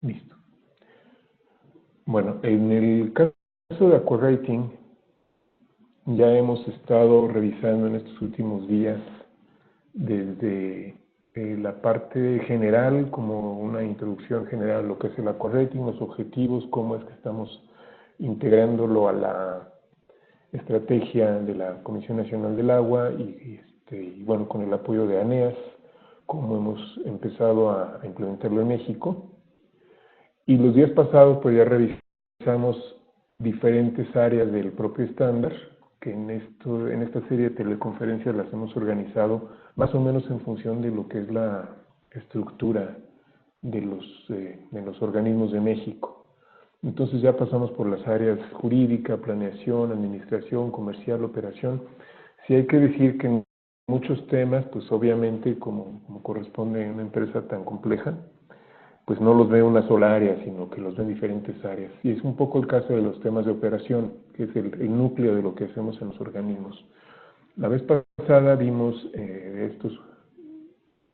Listo. Bueno, en el caso de AquaRating, ya hemos estado revisando en estos últimos días desde la parte general, como una introducción general a lo que es el AquaRating, los objetivos, cómo es que estamos integrándolo a la estrategia de la Comisión Nacional del Agua y bueno, con el apoyo de ANEAS, cómo hemos empezado a implementarlo en México. Y los días pasados pues ya revisamos diferentes áreas del propio estándar, que en esta serie de teleconferencias las hemos organizado más o menos en función de lo que es la estructura de los organismos de México. Entonces ya pasamos por las áreas jurídica, planeación, administración, comercial, operación. Sí hay que decir que en muchos temas, pues obviamente como corresponde a una empresa tan compleja, pues no los ve una sola área, sino que los ve en diferentes áreas. Y es un poco el caso de los temas de operación, que es el núcleo de lo que hacemos en los organismos. La vez pasada vimos estos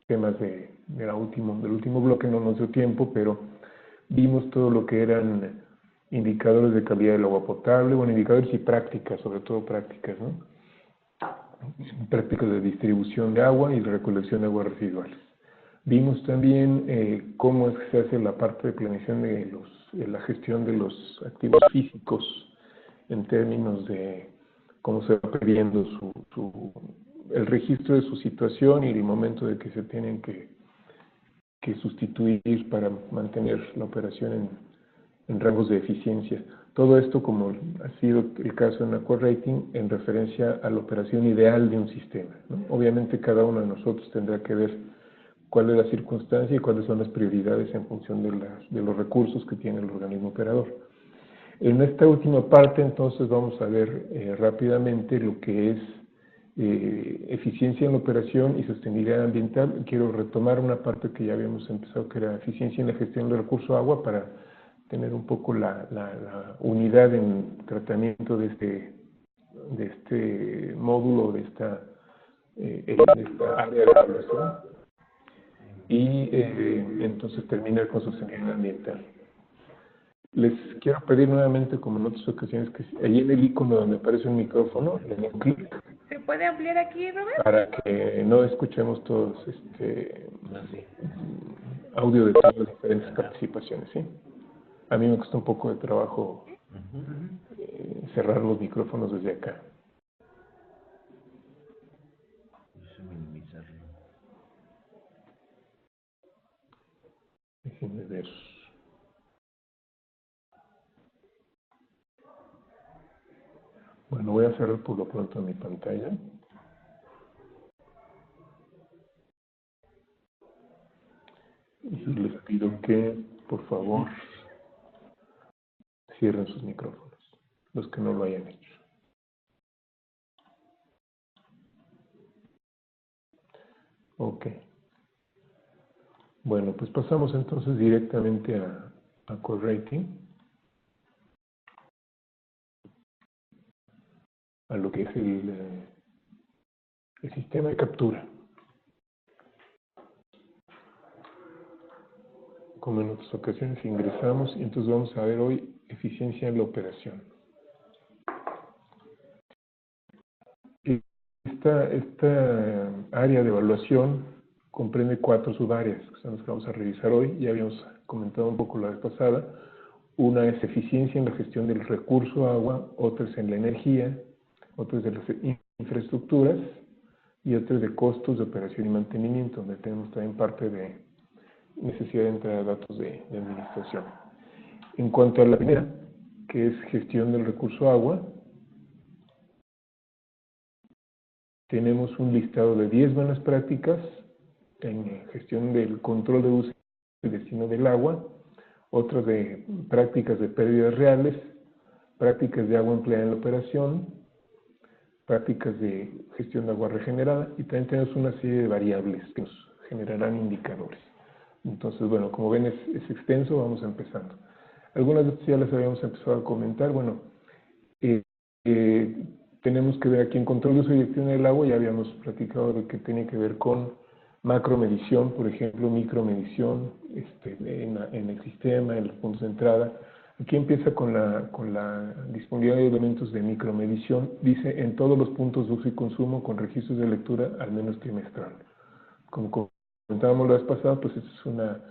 temas del último bloque, no nos dio tiempo, pero vimos todo lo que eran indicadores de calidad del agua potable, bueno, indicadores y prácticas, sobre todo prácticas, ¿no? Prácticas de distribución de agua y de recolección de aguas residuales. Vimos también cómo es que se hace la parte de planeación de la gestión de los activos físicos en términos de cómo se va pidiendo el registro de su situación y el momento de que se tienen que sustituir para mantener la operación en rangos de eficiencia. Todo esto, como ha sido el caso en AquaRating, en referencia a la operación ideal de un sistema, ¿no? Obviamente cada uno de nosotros tendrá que ver cuál es la circunstancia y cuáles son las prioridades en función de los recursos que tiene el organismo operador. En esta última parte, entonces, vamos a ver rápidamente lo que es eficiencia en la operación y sostenibilidad ambiental. Quiero retomar una parte que ya habíamos empezado, que era eficiencia en la gestión del recurso agua, para tener un poco la unidad en tratamiento de este módulo, de esta área de evaluación, y entonces terminar con sostenibilidad ambiental. Les quiero pedir nuevamente, como en otras ocasiones, que ahí en el icono donde aparece un micrófono, le den clic. ¿Se puede ampliar aquí, Robert? Para que no escuchemos todos audio de todas las diferentes participaciones, ¿sí? A mí me costó un poco de trabajo cerrar los micrófonos desde acá. Déjenme ver. Bueno, voy a cerrar por lo pronto mi pantalla. Y les pido que, por favor, cierren sus micrófonos, los que no lo hayan hecho. Ok. Bueno, pues pasamos entonces directamente a AquaRating, a lo que es el sistema de captura. Como en otras ocasiones ingresamos y entonces vamos a ver hoy eficiencia en la operación. Esta área de evaluación comprende 4 subáreas, que son las que vamos a revisar hoy. Ya habíamos comentado un poco la vez pasada. Una es eficiencia en la gestión del recurso agua, otra es en la energía, otra es de las infraestructuras y otra es de costos de operación y mantenimiento, donde tenemos también parte de necesidad de entrar a datos de administración. En cuanto a la primera, que es gestión del recurso agua, tenemos un listado de 10 buenas prácticas en gestión del control de uso y destino del agua, otras de prácticas de pérdidas reales, prácticas de agua empleada en la operación, prácticas de gestión de agua regenerada, y también tenemos una serie de variables que nos generarán indicadores. Entonces, bueno, como ven es extenso, vamos empezando. Algunas de estas ya las habíamos empezado a comentar. Bueno, tenemos que ver aquí en control de uso y gestión del agua, ya habíamos platicado de que tiene que ver con macromedición, por ejemplo, micromedición en el sistema, en los puntos de entrada. Aquí empieza con la disponibilidad de elementos de micromedición. Dice, en todos los puntos de uso y consumo con registros de lectura al menos trimestral. Como comentábamos la vez pasada, pues esto es una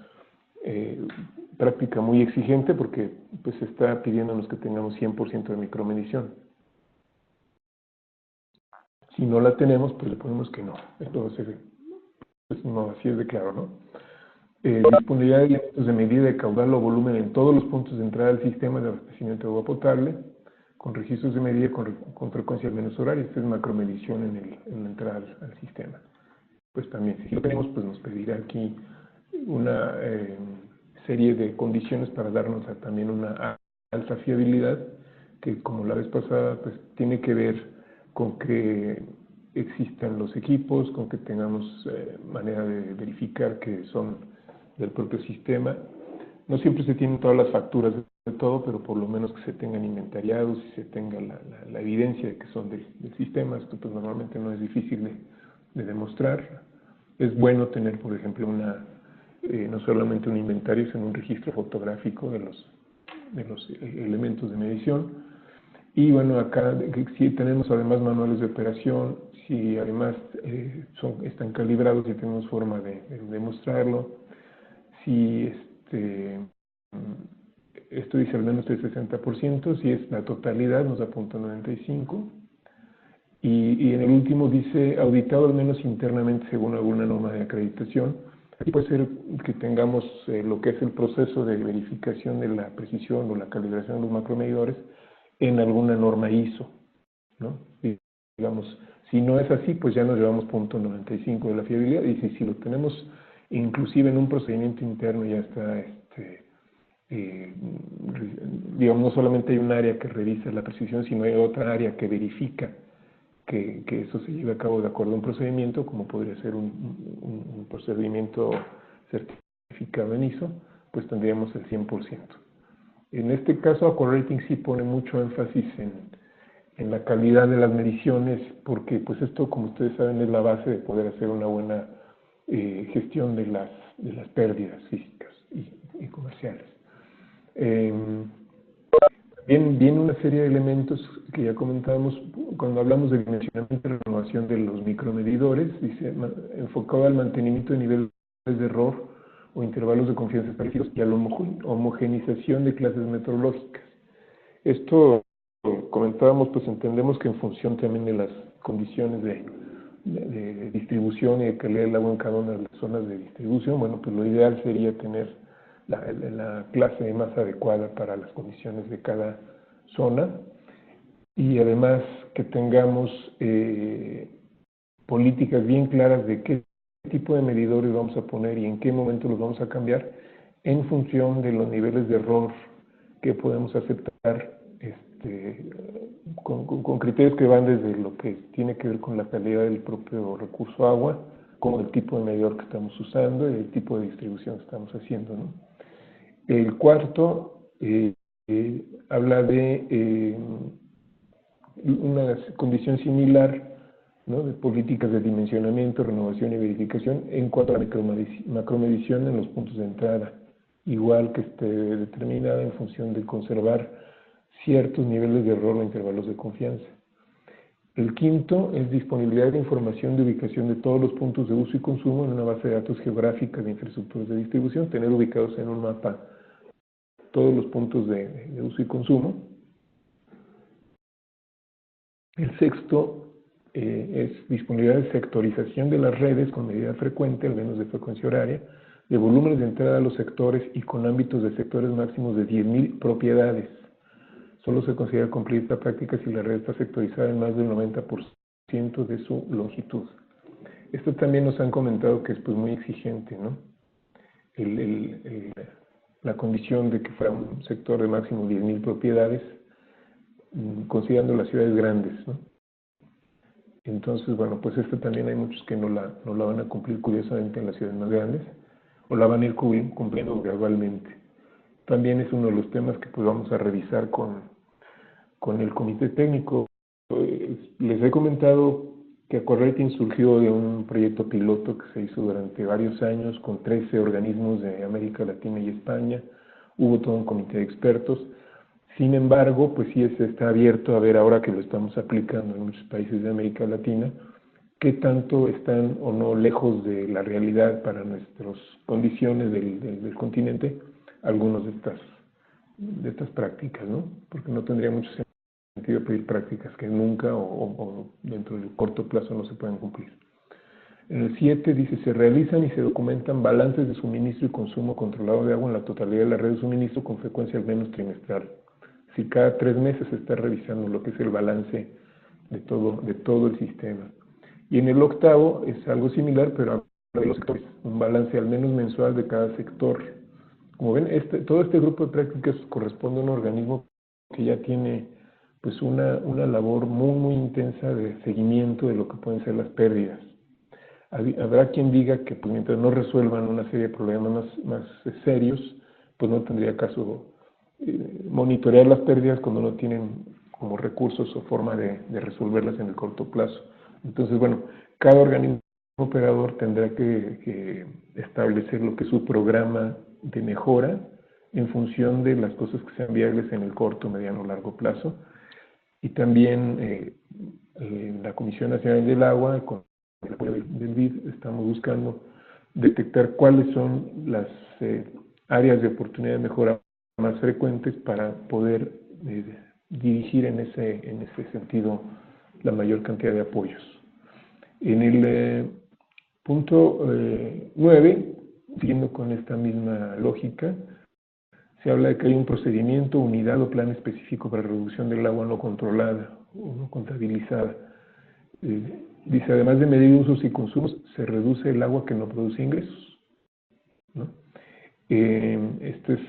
práctica muy exigente porque pues está pidiéndonos que tengamos 100% de micromedición. Si no la tenemos, pues le ponemos que no. Esto va a ser, pues no, así es de claro, ¿no? Disponibilidad de elementos de medida de caudal o volumen en todos los puntos de entrada al sistema de abastecimiento de agua potable, con registros de medida con frecuencia al menos horaria. Esta es macromedición en la entrada al sistema. Pues también, si lo tenemos, pues nos pedirá aquí una serie de condiciones para darnos también una alta fiabilidad, que como la vez pasada, pues tiene que ver con que existan los equipos, con que tengamos manera de verificar que son del propio sistema. No siempre se tienen todas las facturas de todo, pero por lo menos que se tengan inventariados y se tenga la evidencia de que son del sistema. Esto pues normalmente no es difícil de demostrar. Es bueno tener, por ejemplo, no solamente un inventario, sino un registro fotográfico de los elementos de medición. Y bueno, acá si tenemos además manuales de operación, si además están calibrados y tenemos forma de demostrarlo, si esto dice al menos el 60%, si es la totalidad nos apunta 95%, y en el último dice auditado al menos internamente según alguna norma de acreditación. Aquí puede ser que tengamos lo que es el proceso de verificación de la precisión o la calibración de los macromedidores en alguna norma ISO, ¿no? Y, digamos, si no es así, pues ya nos llevamos 0.95 de la fiabilidad, y si lo tenemos inclusive en un procedimiento interno ya está, digamos, no solamente hay un área que revisa la precisión, sino hay otra área que verifica que eso se lleve a cabo de acuerdo a un procedimiento, como podría ser un procedimiento certificado en ISO, pues tendríamos el 100%. En este caso, AquaRating sí pone mucho énfasis en la calidad de las mediciones, porque pues esto, como ustedes saben, es la base de poder hacer una buena gestión de las pérdidas físicas y comerciales. Viene una serie de elementos que ya comentábamos cuando hablamos de dimensionamiento y renovación de los micromedidores, dice, enfocado al mantenimiento de niveles de error o intervalos de confianza parecidos y a la homogenización de clases metrológicas. Esto, comentábamos, pues entendemos que en función también de las condiciones de distribución y de calidad del agua en cada una de las zonas de distribución, bueno, pues lo ideal sería tener la clase más adecuada para las condiciones de cada zona, y además que tengamos políticas bien claras de qué tipo de medidores vamos a poner y en qué momento los vamos a cambiar en función de los niveles de error que podemos aceptar, con criterios que van desde lo que tiene que ver con la calidad del propio recurso agua, como el tipo de medidor que estamos usando y el tipo de distribución que estamos haciendo, ¿no? El cuarto habla de una condición similar, ¿no?, de políticas de dimensionamiento, renovación y verificación en cuanto a la macromedición en los puntos de entrada, igual que esté determinada en función de conservar ciertos niveles de error o intervalos de confianza. El quinto es disponibilidad de información de ubicación de todos los puntos de uso y consumo en una base de datos geográfica de infraestructuras de distribución, tener ubicados en un mapa todos los puntos de uso y consumo. El sexto es disponibilidad de sectorización de las redes con medida frecuente, al menos de frecuencia horaria, de volúmenes de entrada a los sectores y con ámbitos de sectores máximos de 10.000 propiedades. Solo se considera cumplir esta práctica si la red está sectorizada en más del 90% de su longitud. Esto también nos han comentado que es pues muy exigente, ¿no? La condición de que fuera un sector de máximo 10.000 propiedades, considerando las ciudades grandes, ¿no? Entonces, bueno, pues también hay muchos que no la van a cumplir curiosamente en las ciudades más grandes, o la van a ir cumpliendo gradualmente. También es uno de los temas que pues vamos a revisar con el comité técnico. Les he comentado que AquaRating surgió de un proyecto piloto que se hizo durante varios años con 13 organismos de América Latina y España. Hubo todo un comité de expertos. Sin embargo, pues sí está abierto a ver ahora que lo estamos aplicando en muchos países de América Latina, qué tanto están o no lejos de la realidad para nuestras condiciones del continente algunos de estas prácticas, ¿no? Porque no tendría mucho sentido pedir prácticas que nunca o dentro del corto plazo no se pueden cumplir. En el 7 dice, se realizan y se documentan balances de suministro y consumo controlado de agua en la totalidad de la red de suministro con frecuencia al menos trimestral. Si cada 3 meses se está revisando lo que es el balance de todo el sistema. Y en el 8 es algo similar, pero habla de los sectores, un balance al menos mensual de cada sector. Como ven, todo este grupo de prácticas corresponde a un organismo que ya tiene pues una labor muy intensa de seguimiento de lo que pueden ser las pérdidas. Habrá quien diga que pues, mientras no resuelvan una serie de problemas más serios, pues no tendría caso monitorear las pérdidas cuando no tienen como recursos o forma de resolverlas en el corto plazo. Entonces, bueno, cada organismo operador tendrá que establecer lo que es su programa de mejora en función de las cosas que sean viables en el corto, mediano o largo plazo. Y también la Comisión Nacional del Agua, con el apoyo del BID, estamos buscando detectar cuáles son las áreas de oportunidad de mejora más frecuentes para poder dirigir en ese sentido la mayor cantidad de apoyos. En el punto 9, siguiendo con esta misma lógica, se habla de que hay un procedimiento, unidad o plan específico para reducción del agua no controlada o no contabilizada. Dice, además de medir usos y consumos, se reduce el agua que no produce ingresos, ¿no? Esto es,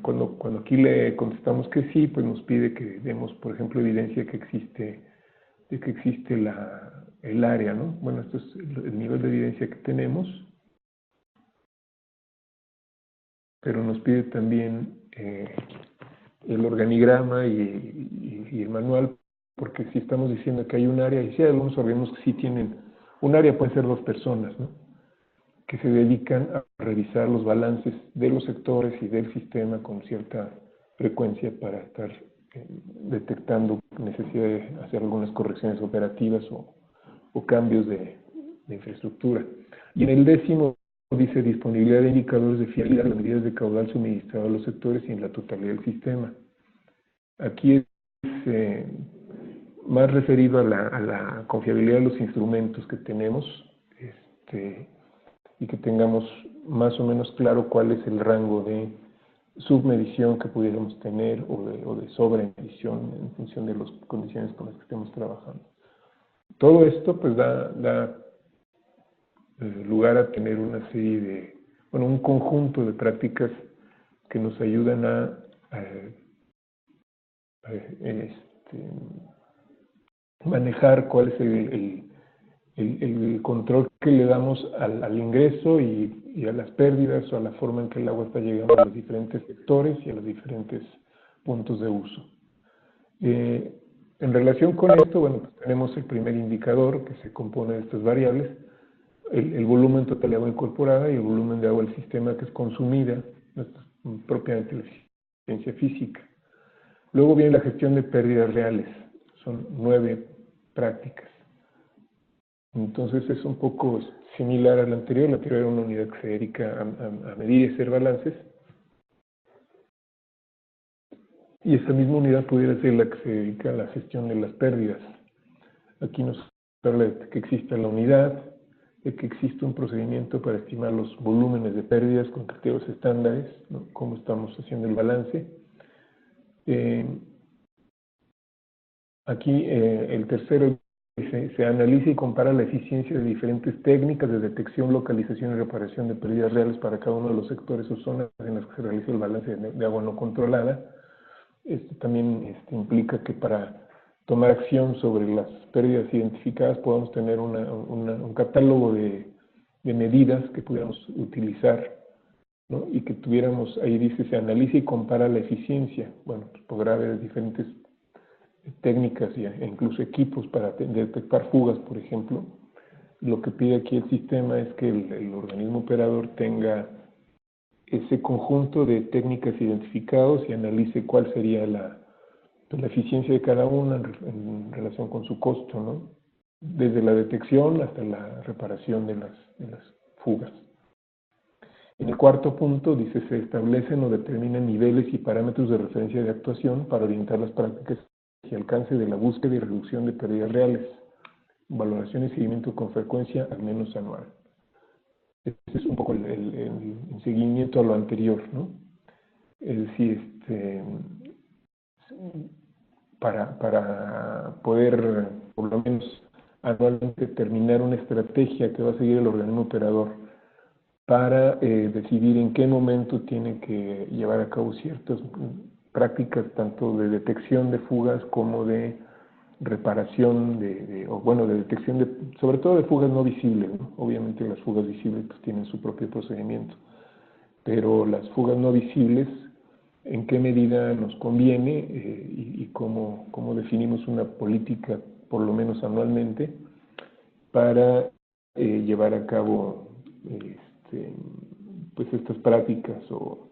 cuando aquí le contestamos que sí, pues nos pide que demos, por ejemplo, evidencia de que existe el área, ¿no? Bueno, esto es el nivel de evidencia que tenemos, pero nos pide también el organigrama y el manual, porque si estamos diciendo que hay un área, y si hay algunos organismos que sí tienen, un área puede ser 2 personas, ¿no? Que se dedican a revisar los balances de los sectores y del sistema con cierta frecuencia para estar detectando necesidad de hacer algunas correcciones operativas o cambios de infraestructura. Y en el 10 dice disponibilidad de indicadores de fiabilidad de las medidas de caudal suministrado a los sectores y en la totalidad del sistema. Aquí es más referido a la confiabilidad de los instrumentos que tenemos y que tengamos más o menos claro cuál es el rango de submedición que pudiéramos tener o de sobremedición en función de las condiciones con las que estemos trabajando. Todo esto pues da lugar a tener una serie un conjunto de prácticas que nos ayudan a manejar cuál es el control que le damos al ingreso y a las pérdidas o a la forma en que el agua está llegando a los diferentes sectores y a los diferentes puntos de uso. En relación con esto, bueno, pues tenemos el primer indicador que se compone de estas variables, el volumen total de agua incorporada y el volumen de agua del sistema que es consumida, propiamente la eficiencia física. Luego viene la gestión de pérdidas reales, son 9 prácticas. Entonces es un poco similar a la anterior era una unidad que se dedica a medir y hacer balances. Y esa misma unidad pudiera ser la que se dedica a la gestión de las pérdidas. Aquí nos habla de que existe la unidad, de que existe un procedimiento para estimar los volúmenes de pérdidas con criterios estándares, ¿no? Cómo estamos haciendo el balance. Aquí el tercero dice, se analiza y compara la eficiencia de diferentes técnicas de detección, localización y reparación de pérdidas reales para cada uno de los sectores o zonas en las que se realiza el balance de agua no controlada. Esto también implica que para tomar acción sobre las pérdidas identificadas podamos tener un catálogo de medidas que pudiéramos utilizar, ¿no? Y que tuviéramos, ahí dice, se analiza y compara la eficiencia. Bueno, pues podrá haber diferentes técnicas e incluso equipos para detectar fugas, por ejemplo. Lo que pide aquí el sistema es que el organismo operador tenga ese conjunto de técnicas identificados y analice cuál sería la eficiencia de cada una en relación con su costo, ¿no? Desde la detección hasta la reparación de las fugas. En el cuarto punto dice, se establecen o determinan niveles y parámetros de referencia de actuación para orientar las prácticas y alcance de la búsqueda y reducción de pérdidas reales, valoración y seguimiento con frecuencia al menos anual. Ese es un poco el seguimiento a lo anterior, ¿no? Es decir, para poder, por lo menos anualmente, terminar una estrategia que va a seguir el organismo operador para decidir en qué momento tiene que llevar a cabo ciertas prácticas, tanto de detección de fugas como de reparación, de detección sobre todo de fugas no visibles, ¿no? Obviamente las fugas visibles pues, tienen su propio procedimiento, pero las fugas no visibles, en qué medida nos conviene y cómo definimos una política, por lo menos anualmente, para llevar a cabo pues estas prácticas o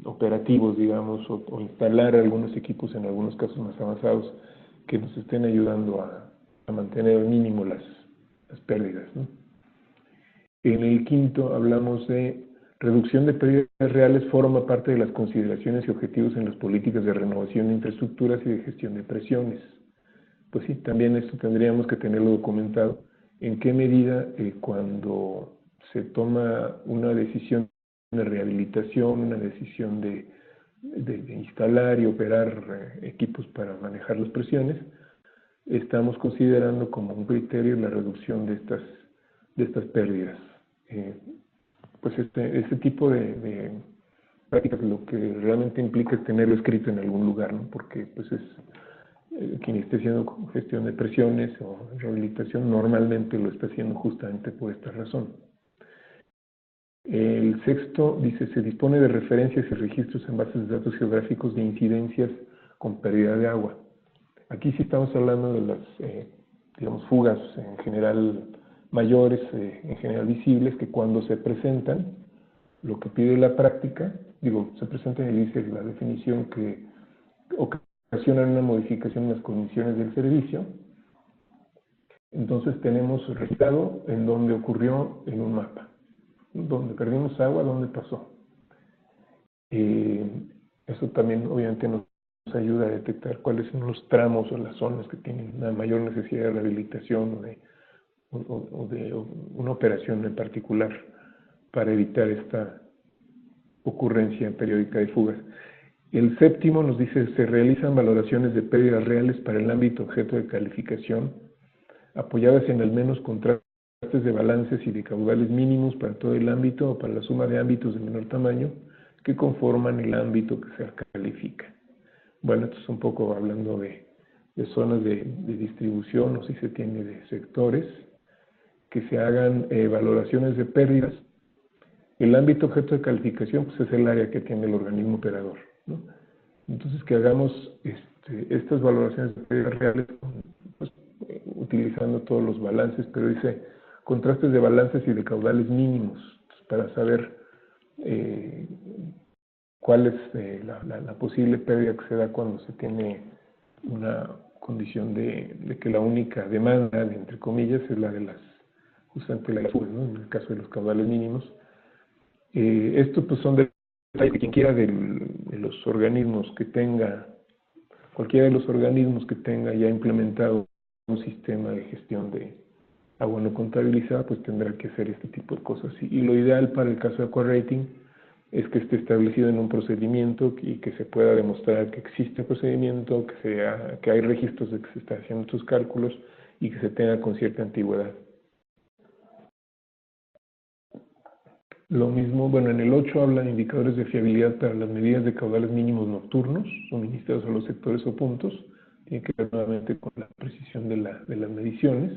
operativos, digamos, o instalar algunos equipos en algunos casos más avanzados que nos estén ayudando a mantener al mínimo las pérdidas, ¿no? En el quinto hablamos de reducción de pérdidas reales, forma parte de las consideraciones y objetivos en las políticas de renovación de infraestructuras y de gestión de presiones. Pues sí, también esto tendríamos que tenerlo documentado. En qué medida cuando se toma una decisión de rehabilitación, una decisión de instalar y operar equipos para manejar las presiones, estamos considerando como un criterio la reducción de estas pérdidas. Pues este tipo de prácticas lo que realmente implica es tenerlo escrito en algún lugar, ¿no? Porque pues es quien esté haciendo gestión de presiones o rehabilitación normalmente lo está haciendo justamente por esta razón. El sexto dice, se dispone de referencias y registros en bases de datos geográficos de incidencias con pérdida de agua. Aquí sí estamos hablando de las, fugas en general mayores, en general visibles, que cuando se presentan, lo que pide la práctica, se presenta y dice la definición que ocasionan una modificación en las condiciones del servicio. Entonces tenemos registrado en dónde ocurrió en un mapa, donde perdimos agua, dónde pasó. Eso también obviamente nos ayuda a detectar cuáles son los tramos o las zonas que tienen una mayor necesidad de rehabilitación o de una operación en particular para evitar esta ocurrencia periódica de fugas. El séptimo nos dice, se realizan valoraciones de pérdidas reales para el ámbito objeto de calificación, apoyadas en al menos contrastes de balances y de caudales mínimos para todo el ámbito o para la suma de ámbitos de menor tamaño que conforman el ámbito que se califica. Bueno, esto es un poco hablando de zonas de distribución o si se tiene de sectores, que se hagan valoraciones de pérdidas. El ámbito objeto de calificación pues, es el área que tiene el organismo operador, ¿no? Entonces, que hagamos estas valoraciones de pérdidas reales pues, utilizando todos los balances, pero dice contrastes de balances y de caudales mínimos, pues, para saber cuál es la posible pérdida que se da cuando se tiene una condición de que la única demanda, entre comillas, es la de justamente la de las fugas, ¿no? En el caso de los caudales mínimos. Estos pues son detalles que quien quiera de los organismos que tenga, cualquiera de los organismos que tenga ya implementado un sistema de gestión de agua no contabilizada, pues tendrá que hacer este tipo de cosas. Y lo ideal para el caso de AquaRating es que esté establecido en un procedimiento y que se pueda demostrar que existe procedimiento, que hay registros de que se están haciendo estos cálculos y que se tenga con cierta antigüedad. Lo mismo, en el 8 habla de indicadores de fiabilidad para las medidas de caudales mínimos nocturnos suministrados a los sectores o puntos. Tiene que ver nuevamente con la precisión de las mediciones.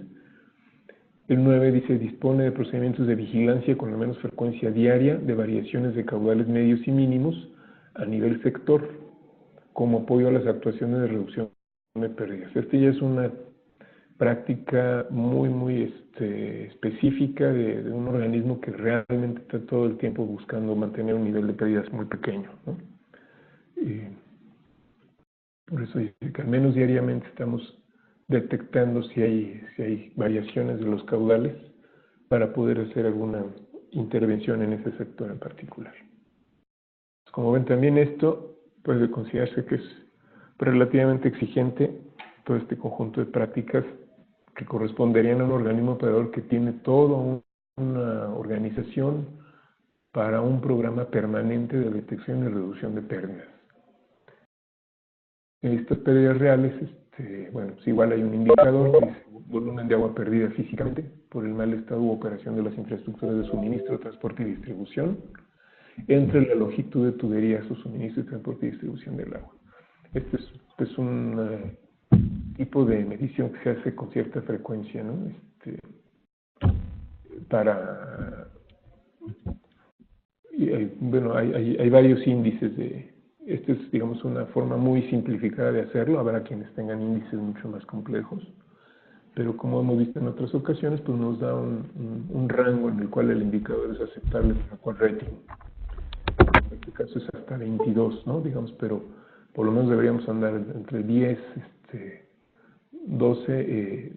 El 9 dice, dispone de procedimientos de vigilancia con la menos frecuencia diaria de variaciones de caudales medios y mínimos a nivel sector. como apoyo a las actuaciones de reducción de pérdidas. Ya es una práctica muy específica de un organismo que realmente está todo el tiempo buscando mantener un nivel de pérdidas muy pequeño, ¿no? Por eso dice que al menos diariamente estamos detectando si hay variaciones de los caudales para poder hacer alguna intervención en ese sector en particular. Como ven, también esto puede considerarse que es relativamente exigente, todo este conjunto de prácticas que corresponderían a un organismo operador que tiene toda una organización para un programa permanente de detección y reducción de pérdidas. En estas pérdidas reales, bueno, pues igual hay un indicador que dice volumen de agua perdida físicamente por el mal estado u operación de las infraestructuras de suministro, transporte y distribución, entre la longitud de tuberías o suministro y transporte y distribución del agua. Este es un tipo de medición que se hace con cierta frecuencia, ¿no? Bueno, hay varios índices esta es, digamos, una forma muy simplificada de hacerlo. Habrá quienes tengan índices mucho más complejos, pero como hemos visto en otras ocasiones, pues nos da un rango en el cual el indicador es aceptable para Aqua Rating. En este caso es hasta 22, ¿no? Digamos, pero por lo menos deberíamos andar entre 10, 12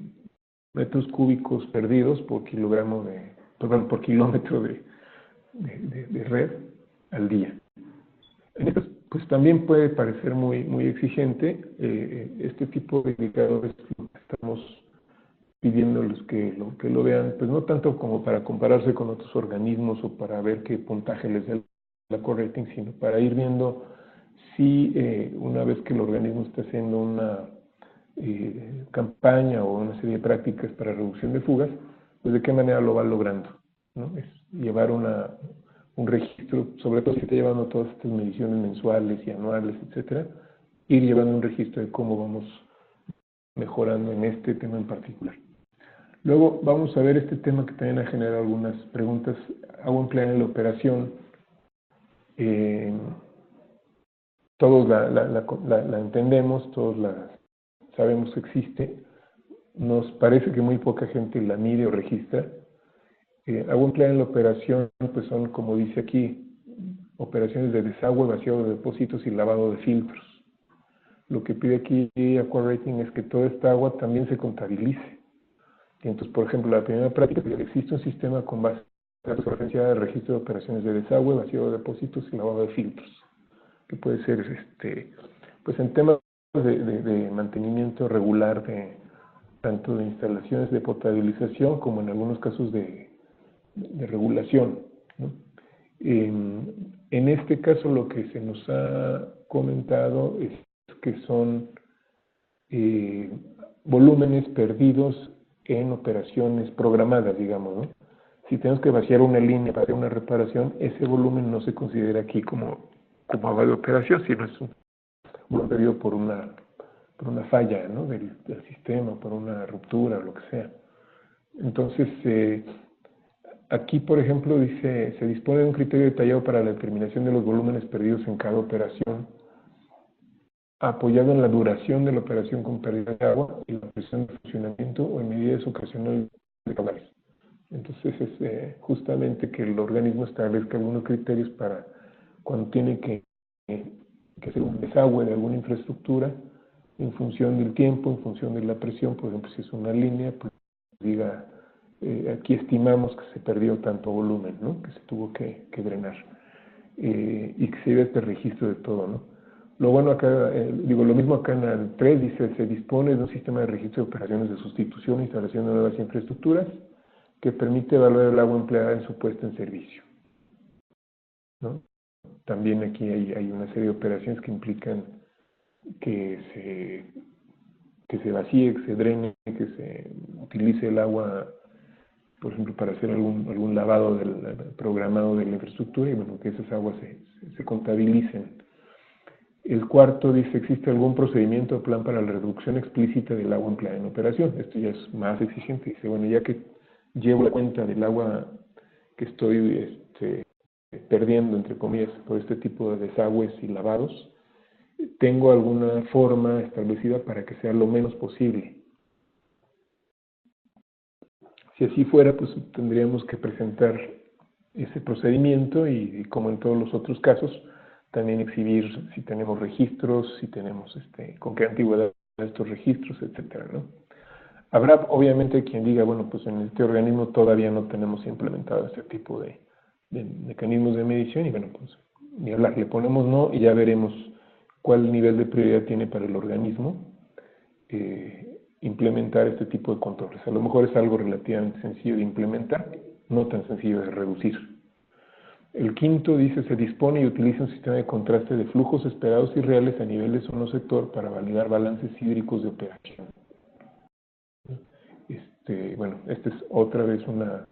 metros cúbicos perdidos por kilogramo por kilómetro de red al día. En estas, pues también puede parecer muy exigente. Este tipo de indicadores lo que estamos pidiendo los que lo vean, pues no tanto como para compararse con otros organismos o para ver qué puntaje les da la Aqua Rating, sino para ir viendo si una vez que el organismo está haciendo una campaña o una serie de prácticas para reducción de fugas, pues de qué manera lo va logrando, ¿no? Es llevar un registro, sobre todo si está llevando todas estas mediciones mensuales y anuales, etcétera, ir llevando un registro de cómo vamos mejorando en este tema en particular. Luego vamos a ver este tema que también ha generado algunas preguntas. Agua empleada en la operación. Todos la entendemos, todos la sabemos que existe. Nos parece que muy poca gente la mide o registra. Agua empleada en la operación, pues son, como dice aquí, operaciones de desagüe, vaciado de depósitos y lavado de filtros. Lo que pide aquí Aqua Rating es que toda esta agua también se contabilice. Y entonces, por ejemplo, la primera práctica, existe un sistema con base de referencia de registro de operaciones de desagüe, vaciado de depósitos y lavado de filtros, que puede ser, pues en temas de mantenimiento regular tanto de instalaciones de potabilización como en algunos casos de regulación, ¿no? En este caso lo que se nos ha comentado es que son volúmenes perdidos en operaciones programadas, digamos, ¿no? Si tenemos que vaciar una línea para hacer una reparación, ese volumen no se considera aquí como agua de operación, sino es un volumen perdido por una falla, ¿no? del sistema, por una ruptura o lo que sea. Entonces, aquí, por ejemplo, dice, se dispone de un criterio detallado para la determinación de los volúmenes perdidos en cada operación, apoyado en la duración de la operación con pérdida de agua y la presión de funcionamiento o en medidas ocasionales de caudales. Entonces, es justamente que el organismo establezca algunos criterios para cuando tiene que hacer un desagüe de alguna infraestructura, en función del tiempo, en función de la presión. Por ejemplo, si es una línea, pues diga, aquí estimamos que se perdió tanto volumen, ¿no? Que se tuvo que drenar, y que se lleve este registro de todo, ¿no? Lo bueno acá, lo mismo acá en el 3 dice, se dispone de un sistema de registro de operaciones de sustitución e instalación de nuevas infraestructuras que permite evaluar el agua empleada en su puesta en servicio, ¿no? También aquí hay una serie de operaciones que implican que se vacíe, que se drene, que se utilice el agua, por ejemplo, para hacer algún lavado programado de la infraestructura, y bueno, que esas aguas se contabilicen. El cuarto dice, ¿existe algún procedimiento o plan para la reducción explícita del agua empleada en operación? Esto ya es más exigente. Dice, bueno, ya que llevo la cuenta del agua que estoy perdiendo, entre comillas, por este tipo de desagües y lavados, tengo alguna forma establecida para que sea lo menos posible. Si así fuera, pues tendríamos que presentar ese procedimiento y como en todos los otros casos, también exhibir si tenemos registros, si tenemos con qué antigüedad estos registros, etcétera, ¿no? Habrá obviamente quien diga, bueno, pues en este organismo todavía no tenemos implementado este tipo de mecanismos de medición y bueno, pues ni hablar, le ponemos no y ya veremos cuál nivel de prioridad tiene para el organismo implementar este tipo de controles. A lo mejor es algo relativamente sencillo de implementar, no tan sencillo de reducir. El quinto dice, se dispone y utiliza un sistema de contraste de flujos esperados y reales a nivel de zona o sector para validar balances hídricos de operación. Bueno, esta es otra vez una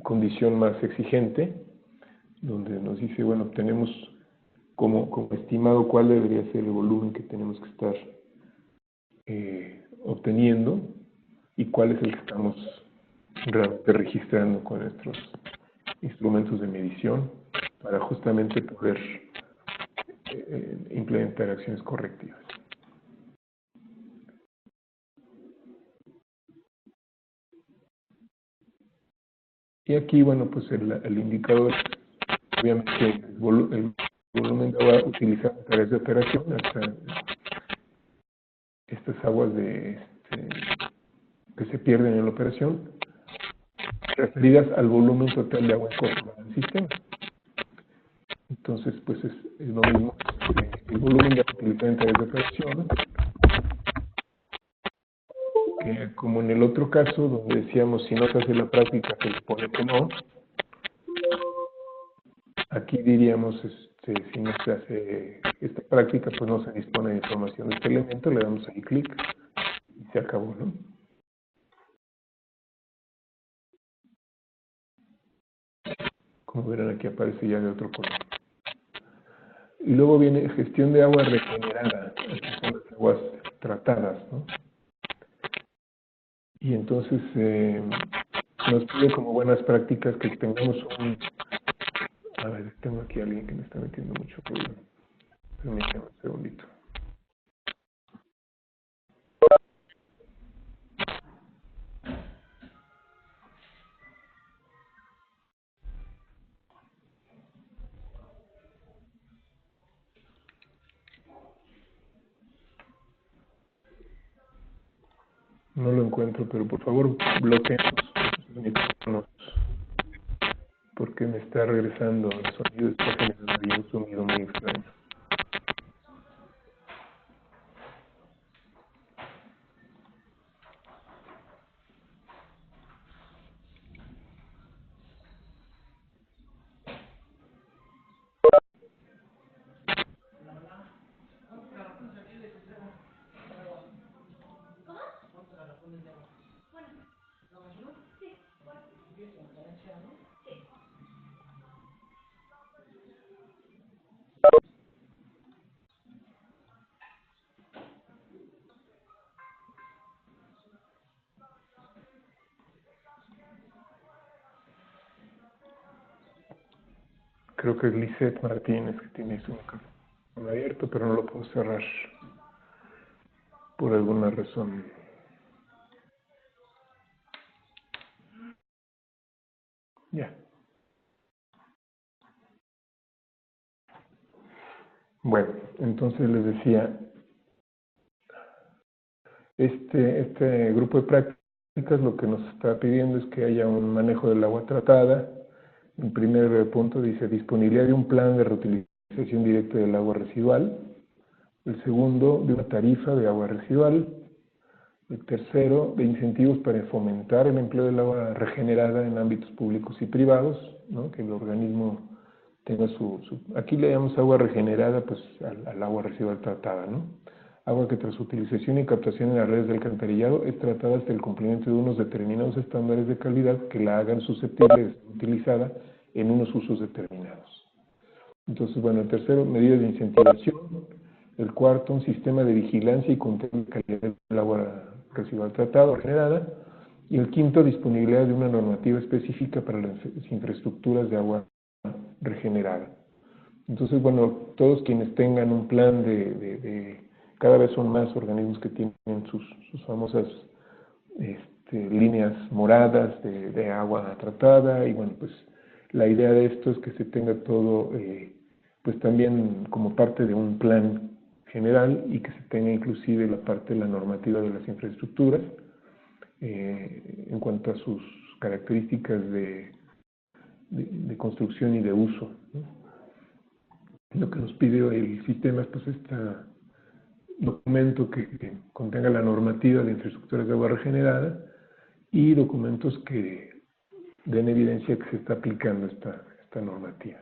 condición más exigente, donde nos dice, bueno, tenemos como estimado cuál debería ser el volumen que tenemos que estar obteniendo y cuál es el que estamos realmente registrando con nuestros instrumentos de medición para justamente poder implementar acciones correctivas. Y aquí, bueno, pues el indicador, obviamente, el volumen de agua utilizado en tareas de operación, hasta estas aguas que se pierden en la operación, referidas al volumen total de agua incorporada al sistema. Entonces, pues es lo mismo, el volumen de agua utilizado en tareas de operación, que como en el otro caso, donde decíamos, si no se hace la práctica, se le pone que no. Aquí diríamos, si no se hace esta práctica, pues no se dispone de información de este elemento, le damos ahí clic y se acabó, ¿no? Como verán, aquí aparece ya de otro color. Y luego viene gestión de agua regenerada, aquí son las aguas tratadas, ¿no? Y entonces nos pide como buenas prácticas que tengamos a ver, tengo aquí a alguien que me está metiendo mucho ruido. Permítanme un segundito. No lo encuentro, pero por favor bloqueenos los micrófonos, porque me está regresando el sonido, está generando un sonido muy extraño. Creo que es Lisette Martínez que tiene su micrófono abierto, pero no lo puedo cerrar por alguna razón. Ya. Bueno, entonces les decía, este grupo de prácticas lo que nos está pidiendo es que haya un manejo del agua tratada. En primer punto dice disponibilidad de un plan de reutilización directa del agua residual. El segundo, de una tarifa de agua residual. El tercero, de incentivos para fomentar el empleo del agua regenerada en ámbitos públicos y privados, ¿no? Que el organismo tenga aquí le llamamos agua regenerada, pues al agua residual tratada, ¿no? Agua que tras su utilización y captación en las redes de alcantarillado es tratada hasta el cumplimiento de unos determinados estándares de calidad que la hagan susceptible de ser utilizada en unos usos determinados. Entonces, bueno, el tercero, medidas de incentivación. El cuarto, un sistema de vigilancia y control de calidad del agua residual tratada o generada. Y el quinto, disponibilidad de una normativa específica para las infraestructuras de agua regenerada. Entonces, bueno, todos quienes tengan un plan cada vez son más organismos que tienen sus famosas líneas moradas de agua tratada, y bueno, pues la idea de esto es que se tenga todo, pues también como parte de un plan general, y que se tenga inclusive la parte de la normativa de las infraestructuras en cuanto a sus características de construcción y de uso, ¿no? Lo que nos pide el sistema es pues este documento que contenga la normativa de infraestructuras de agua regenerada y documentos que den evidencia que se está aplicando esta normativa.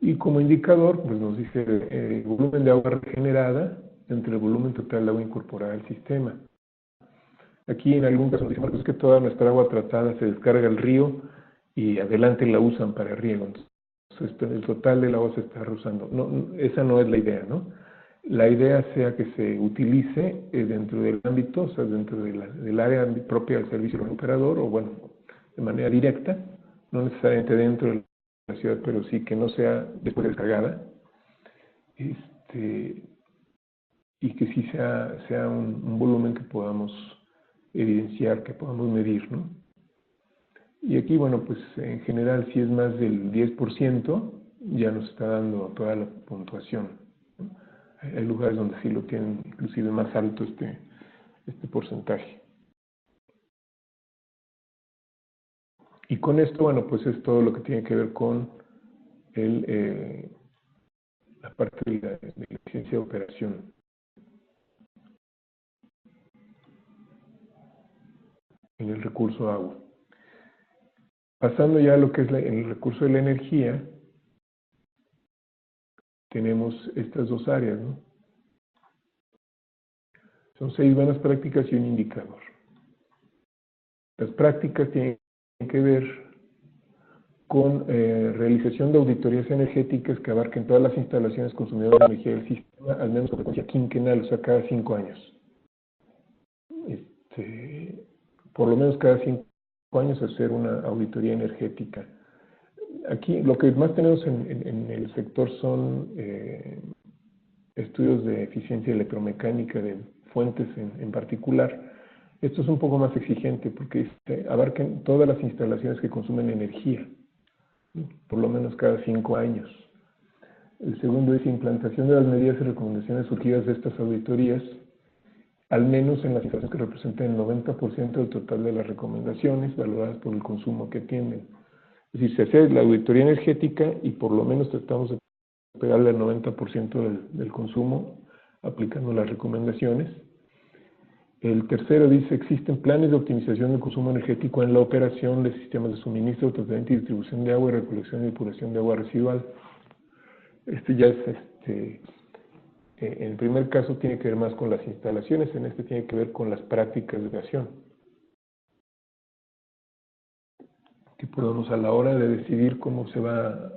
Y como indicador, pues nos dice el volumen de agua regenerada entre el volumen total de agua incorporada al sistema. Aquí en algún caso nos dice, pues, que toda nuestra agua tratada se descarga al río y adelante la usan para riego. Entonces, el total del agua se está reusando. No, esa no es la idea, ¿no? La idea sea que se utilice dentro del ámbito, o sea, dentro del área propia del servicio del operador, o bueno, de manera directa, no necesariamente dentro de la ciudad, pero sí que no sea después de descargada, y que sí sea un volumen que podamos evidenciar, que podamos medir, ¿no? Y aquí, bueno, pues en general, si es más del 10%, ya nos está dando toda la puntuación, ¿no? Hay lugares donde sí lo tienen inclusive más alto este porcentaje. Y con esto, bueno, pues es todo lo que tiene que ver con la parte de la eficiencia de operación. En el recurso agua. Pasando ya a lo que es el recurso de la energía, tenemos estas dos áreas, ¿no? Son 6 buenas prácticas y un indicador. Las prácticas tienen que ver con realización de auditorías energéticas que abarquen todas las instalaciones consumidoras de energía del sistema, al menos con frecuencia quinquenal, o sea, cada 5 años. Por lo menos cada 5 años hacer una auditoría energética. Aquí lo que más tenemos en el sector son estudios de eficiencia electromecánica de fuentes en particular. Esto es un poco más exigente porque abarcan todas las instalaciones que consumen energía, por lo menos cada 5 años. El segundo es implantación de las medidas y recomendaciones surgidas de estas auditorías, al menos en las instalaciones que representen el 90% del total de las recomendaciones valoradas por el consumo que atienden. Es decir, se hace la auditoría energética y por lo menos tratamos de pegarle al 90% del consumo aplicando las recomendaciones. El tercero dice, existen planes de optimización del consumo energético en la operación de sistemas de suministro, tratamiento y distribución de agua y recolección y depuración de agua residual. Ya es, en el primer caso tiene que ver más con las instalaciones, en este tiene que ver con las prácticas de operación. Que podemos a la hora de decidir cómo se va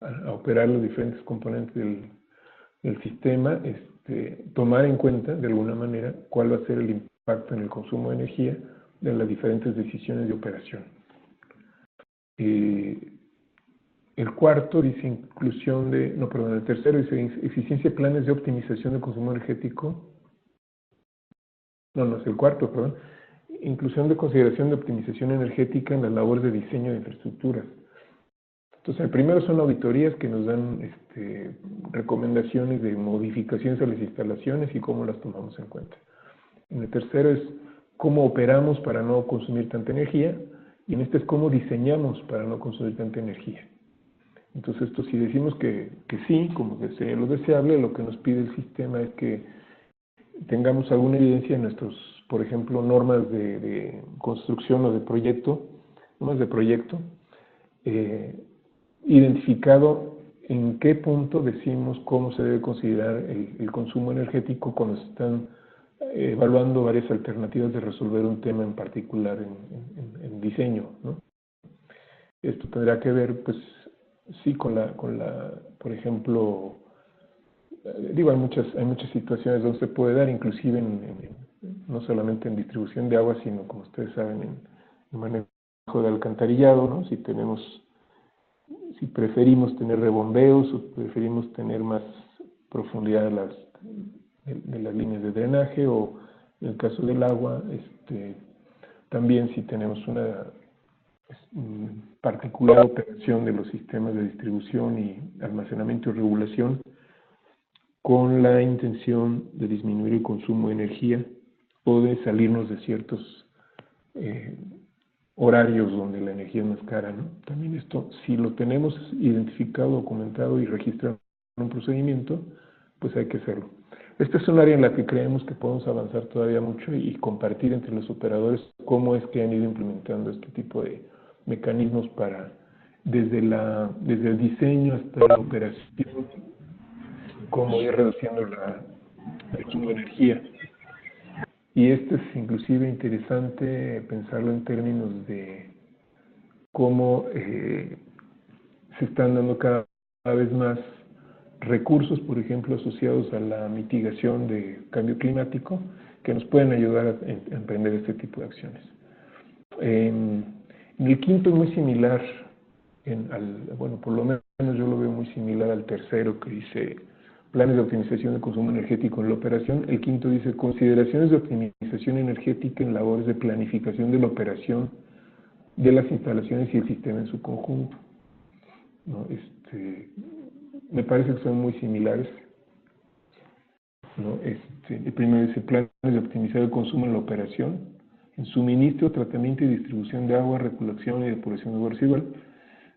a operar los diferentes componentes del sistema, tomar en cuenta de alguna manera cuál va a ser el impacto en el consumo de energía de las diferentes decisiones de operación. El cuarto dice el tercero dice eficiencia de planes de optimización del consumo energético. No es el cuarto, perdón. Inclusión de consideración de optimización energética en las labores de diseño de infraestructuras. Entonces, el primero son auditorías que nos dan recomendaciones de modificaciones a las instalaciones y cómo las tomamos en cuenta. En el tercero es cómo operamos para no consumir tanta energía, y en este es cómo diseñamos para no consumir tanta energía. Entonces, esto si decimos que sí, como que sería lo deseable, lo que nos pide el sistema es que tengamos alguna evidencia en nuestros, por ejemplo, normas de construcción o de proyecto, normas de proyecto, identificado en qué punto decimos cómo se debe considerar el consumo energético cuando se están evaluando varias alternativas de resolver un tema en particular en diseño, ¿no? Esto tendrá que ver, pues, sí, por ejemplo, digo, hay muchas situaciones donde se puede dar, inclusive no solamente en distribución de agua, sino, como ustedes saben, en manejo de alcantarillado, ¿no? Si preferimos tener rebombeos o preferimos tener más profundidad de las líneas de drenaje, o en el caso del agua, también si tenemos una particular operación de los sistemas de distribución y almacenamiento y regulación con la intención de disminuir el consumo de energía o de salirnos de ciertos horarios donde la energía es más cara, ¿no? También esto, si lo tenemos identificado, documentado y registrado en un procedimiento, pues hay que hacerlo. Esta es un área en la que creemos que podemos avanzar todavía mucho y compartir entre los operadores cómo es que han ido implementando este tipo de mecanismos para, desde el diseño hasta la operación, cómo ir reduciendo el consumo de energía. Y esto es inclusive interesante pensarlo en términos de cómo se están dando cada vez más recursos, por ejemplo, asociados a la mitigación de cambio climático, que nos pueden ayudar a emprender este tipo de acciones. En el quinto es muy similar, bueno, por lo menos yo lo veo muy similar al tercero, que dice planes de optimización de consumo energético en la operación. El quinto dice consideraciones de optimización energética en labores de planificación de la operación de las instalaciones y el sistema en su conjunto, ¿no? Me parece que son muy similares, ¿no? El primero dice planes de optimizar el consumo en la operación, en suministro, tratamiento y distribución de agua, recolección y depuración de agua residual.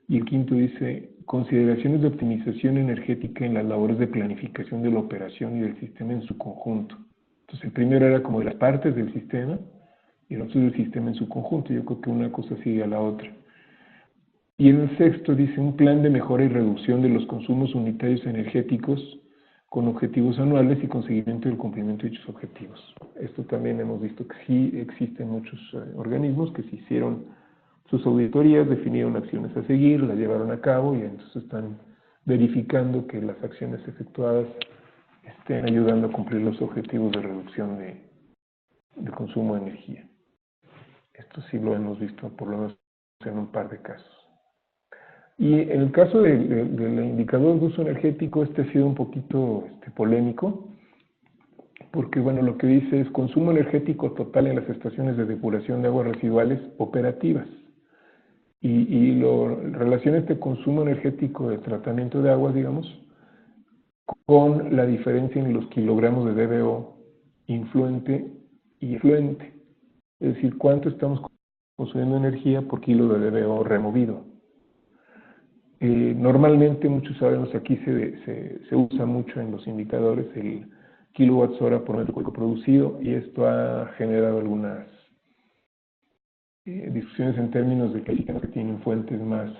Y el quinto dice consideraciones de optimización energética en las labores de planificación de la operación y del sistema en su conjunto. Entonces el primero era como de las partes del sistema y el otro del sistema en su conjunto. Yo creo que una cosa sigue a la otra. Y en el sexto dice un plan de mejora y reducción de los consumos unitarios energéticos con objetivos anuales y con seguimiento del cumplimiento de dichos objetivos. Esto también hemos visto que sí existen muchos organismos que se hicieron sus auditorías, definieron acciones a seguir, las llevaron a cabo y entonces están verificando que las acciones efectuadas estén ayudando a cumplir los objetivos de reducción de consumo de energía. Esto sí lo hemos visto por lo menos en un par de casos. Y en el caso del indicador de uso energético, ha sido un poquito polémico, porque bueno, lo que dice es consumo energético total en las estaciones de depuración de aguas residuales operativas. Y lo relaciona este consumo energético de tratamiento de aguas, digamos, con la diferencia en los kilogramos de DBO influente y efluente. Es decir, cuánto estamos consumiendo energía por kilo de DBO removido. Normalmente, muchos sabemos, aquí se usa mucho en los indicadores el kilowatts hora por metro cúbico producido, y esto ha generado algunas discusiones en términos de que hay sistemas que tienen fuentes más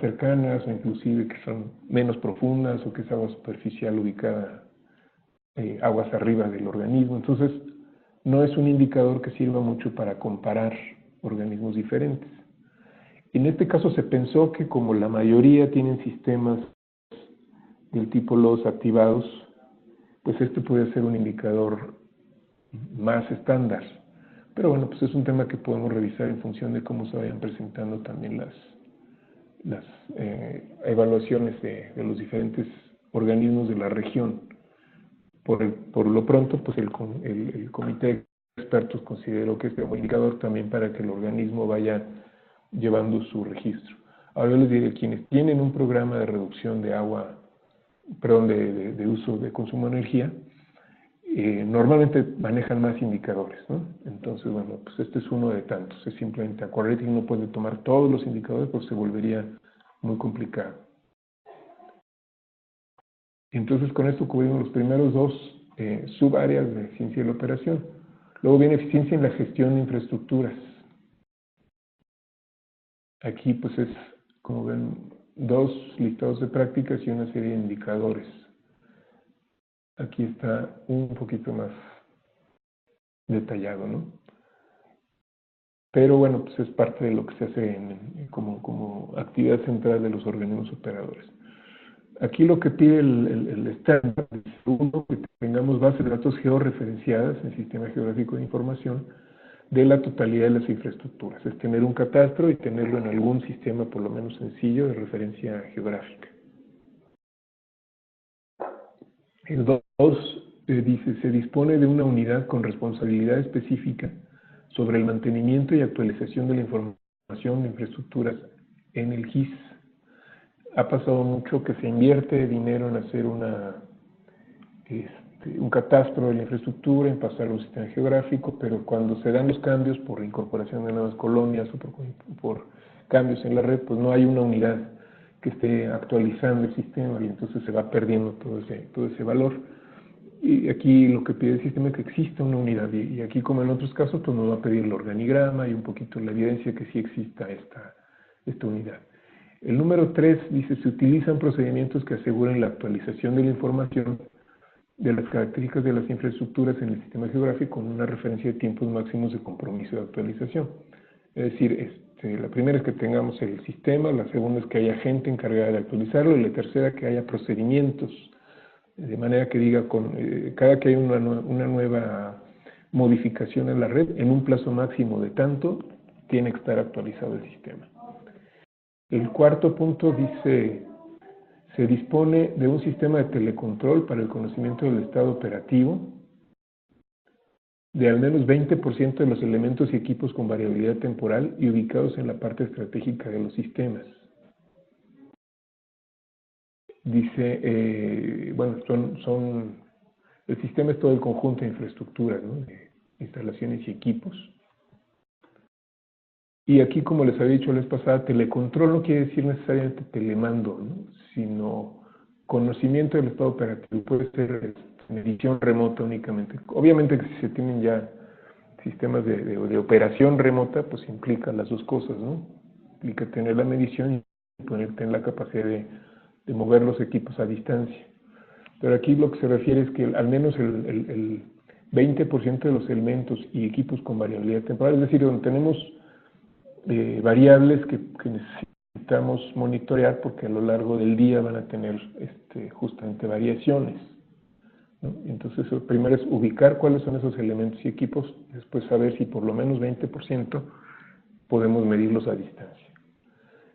cercanas, o inclusive que son menos profundas, o que es agua superficial ubicada aguas arriba del organismo. Entonces, no es un indicador que sirva mucho para comparar organismos diferentes. En este caso se pensó que como la mayoría tienen sistemas del tipo LOS activados, pues puede ser un indicador más estándar. Pero bueno, pues es un tema que podemos revisar en función de cómo se vayan presentando también las evaluaciones de los diferentes organismos de la región. Por lo pronto, pues el comité de expertos consideró que este es un indicador también para que el organismo vaya llevando su registro. Ahora yo les diré, quienes tienen un programa de reducción de agua, perdón, de uso de consumo de energía, normalmente manejan más indicadores, ¿no? Entonces, bueno, pues este es uno de tantos. Es simplemente Aquarating no puede tomar todos los indicadores porque se volvería muy complicado. Entonces, con esto cubrimos los primeros dos subáreas de eficiencia de la operación. Luego viene eficiencia en la gestión de infraestructuras. Aquí, pues es, como ven, dos listados de prácticas y una serie de indicadores. Aquí está un poquito más detallado, ¿no? Pero bueno, pues es parte de lo que se hace como actividad central de los organismos operadores. Aquí lo que pide el estándar, segundo, que tengamos bases de datos georreferenciadas en el Sistema Geográfico de Información, de la totalidad de las infraestructuras. Es tener un catastro y tenerlo en algún sistema por lo menos sencillo de referencia geográfica. El 2 dice, se dispone de una unidad con responsabilidad específica sobre el mantenimiento y actualización de la información de infraestructuras en el GIS. Ha pasado mucho que se invierte dinero en hacer un catastro de la infraestructura, en pasar a un sistema geográfico, pero cuando se dan los cambios por incorporación de nuevas colonias o por cambios en la red, pues no hay una unidad que esté actualizando el sistema y entonces se va perdiendo todo ese valor. Y aquí lo que pide el sistema es que exista una unidad, y aquí, como en otros casos, pues nos va a pedir el organigrama y un poquito la evidencia que sí exista esta unidad. El número 3 dice, se utilizan procedimientos que aseguren la actualización de la información de las características de las infraestructuras en el sistema geográfico con una referencia de tiempos máximos de compromiso de actualización. Es decir, la primera es que tengamos el sistema, la segunda es que haya gente encargada de actualizarlo, y la tercera que haya procedimientos, de manera que diga, cada que hay una nueva modificación en la red, en un plazo máximo de tanto, tiene que estar actualizado el sistema. El cuarto punto dice, se dispone de un sistema de telecontrol para el conocimiento del estado operativo de al menos 20% de los elementos y equipos con variabilidad temporal y ubicados en la parte estratégica de los sistemas. Dice, bueno, el sistema es todo el conjunto de infraestructuras, ¿no?, de instalaciones y equipos. Y aquí, como les había dicho la vez pasada, telecontrol no quiere decir necesariamente telemando, ¿no?, sino conocimiento del estado operativo. Puede ser medición remota únicamente. Obviamente que si se tienen ya sistemas de operación remota, pues implica las dos cosas, ¿no? Implica tener la medición y poder tener la capacidad de mover los equipos a distancia. Pero aquí lo que se refiere es que al menos el 20% de los elementos y equipos con variabilidad temporal, es decir, donde tenemos variables que necesitamos monitorear porque a lo largo del día van a tener justamente variaciones, ¿no? Entonces, lo primero es ubicar cuáles son esos elementos y equipos, después saber si por lo menos 20% podemos medirlos a distancia.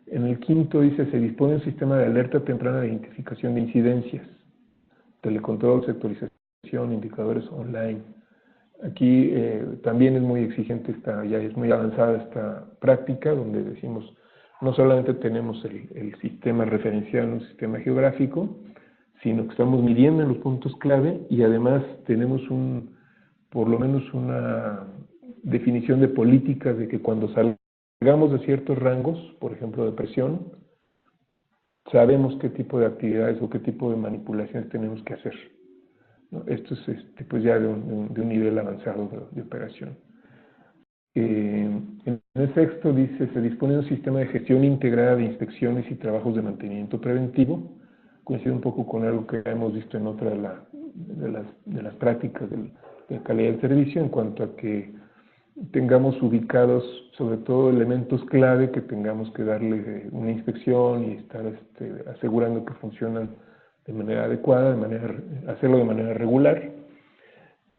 En el quinto dice, se dispone de un sistema de alerta temprana de identificación de incidencias, telecontrol, sectorización, indicadores online. Aquí también es muy exigente, ya es muy avanzada esta práctica, donde decimos, no solamente tenemos el sistema referencial en un sistema geográfico, sino que estamos midiendo en los puntos clave y además tenemos por lo menos una definición de políticas de que cuando salgamos de ciertos rangos, por ejemplo de presión, sabemos qué tipo de actividades o qué tipo de manipulaciones tenemos que hacer, ¿no? Esto es pues ya de un nivel avanzado de operación. En el sexto dice, se dispone de un sistema de gestión integrada de inspecciones y trabajos de mantenimiento preventivo. Coincide un poco con algo que hemos visto en otra de las prácticas de calidad del servicio, en cuanto a que tengamos ubicados sobre todo elementos clave que tengamos que darle una inspección y estar asegurando que funcionan de manera adecuada, hacerlo de manera regular.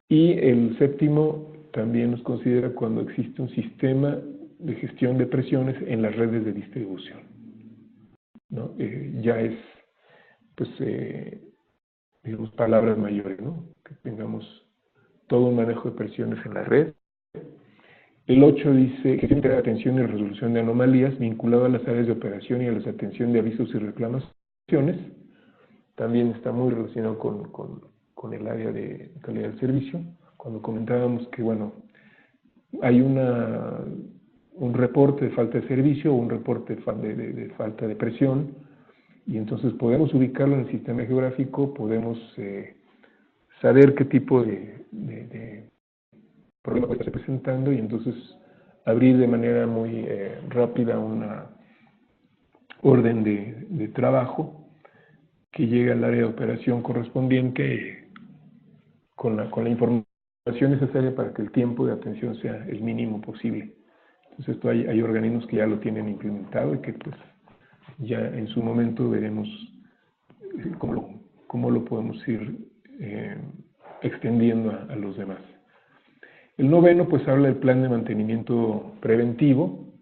Y el séptimo también nos considera cuando existe un sistema de gestión de presiones en las redes de distribución, ¿no? Ya es, pues, digamos, palabras mayores, ¿no?, que tengamos todo un manejo de presiones en la red. El 8 dice, gestión de atención y resolución de anomalías vinculado a las áreas de operación y a la atención de avisos y reclamaciones. También está muy relacionado con el área de calidad del servicio. Cuando comentábamos que, bueno, hay un reporte de falta de servicio o un reporte de falta de presión, y entonces podemos ubicarlo en el sistema geográfico, podemos saber qué tipo de problema puede estar presentando y entonces abrir de manera muy rápida una orden de trabajo que llegue al área de operación correspondiente con la información necesaria para que el tiempo de atención sea el mínimo posible. Entonces esto hay organismos que ya lo tienen implementado y que pues ya en su momento veremos cómo lo podemos ir extendiendo a los demás. El noveno pues habla del plan de mantenimiento preventivo.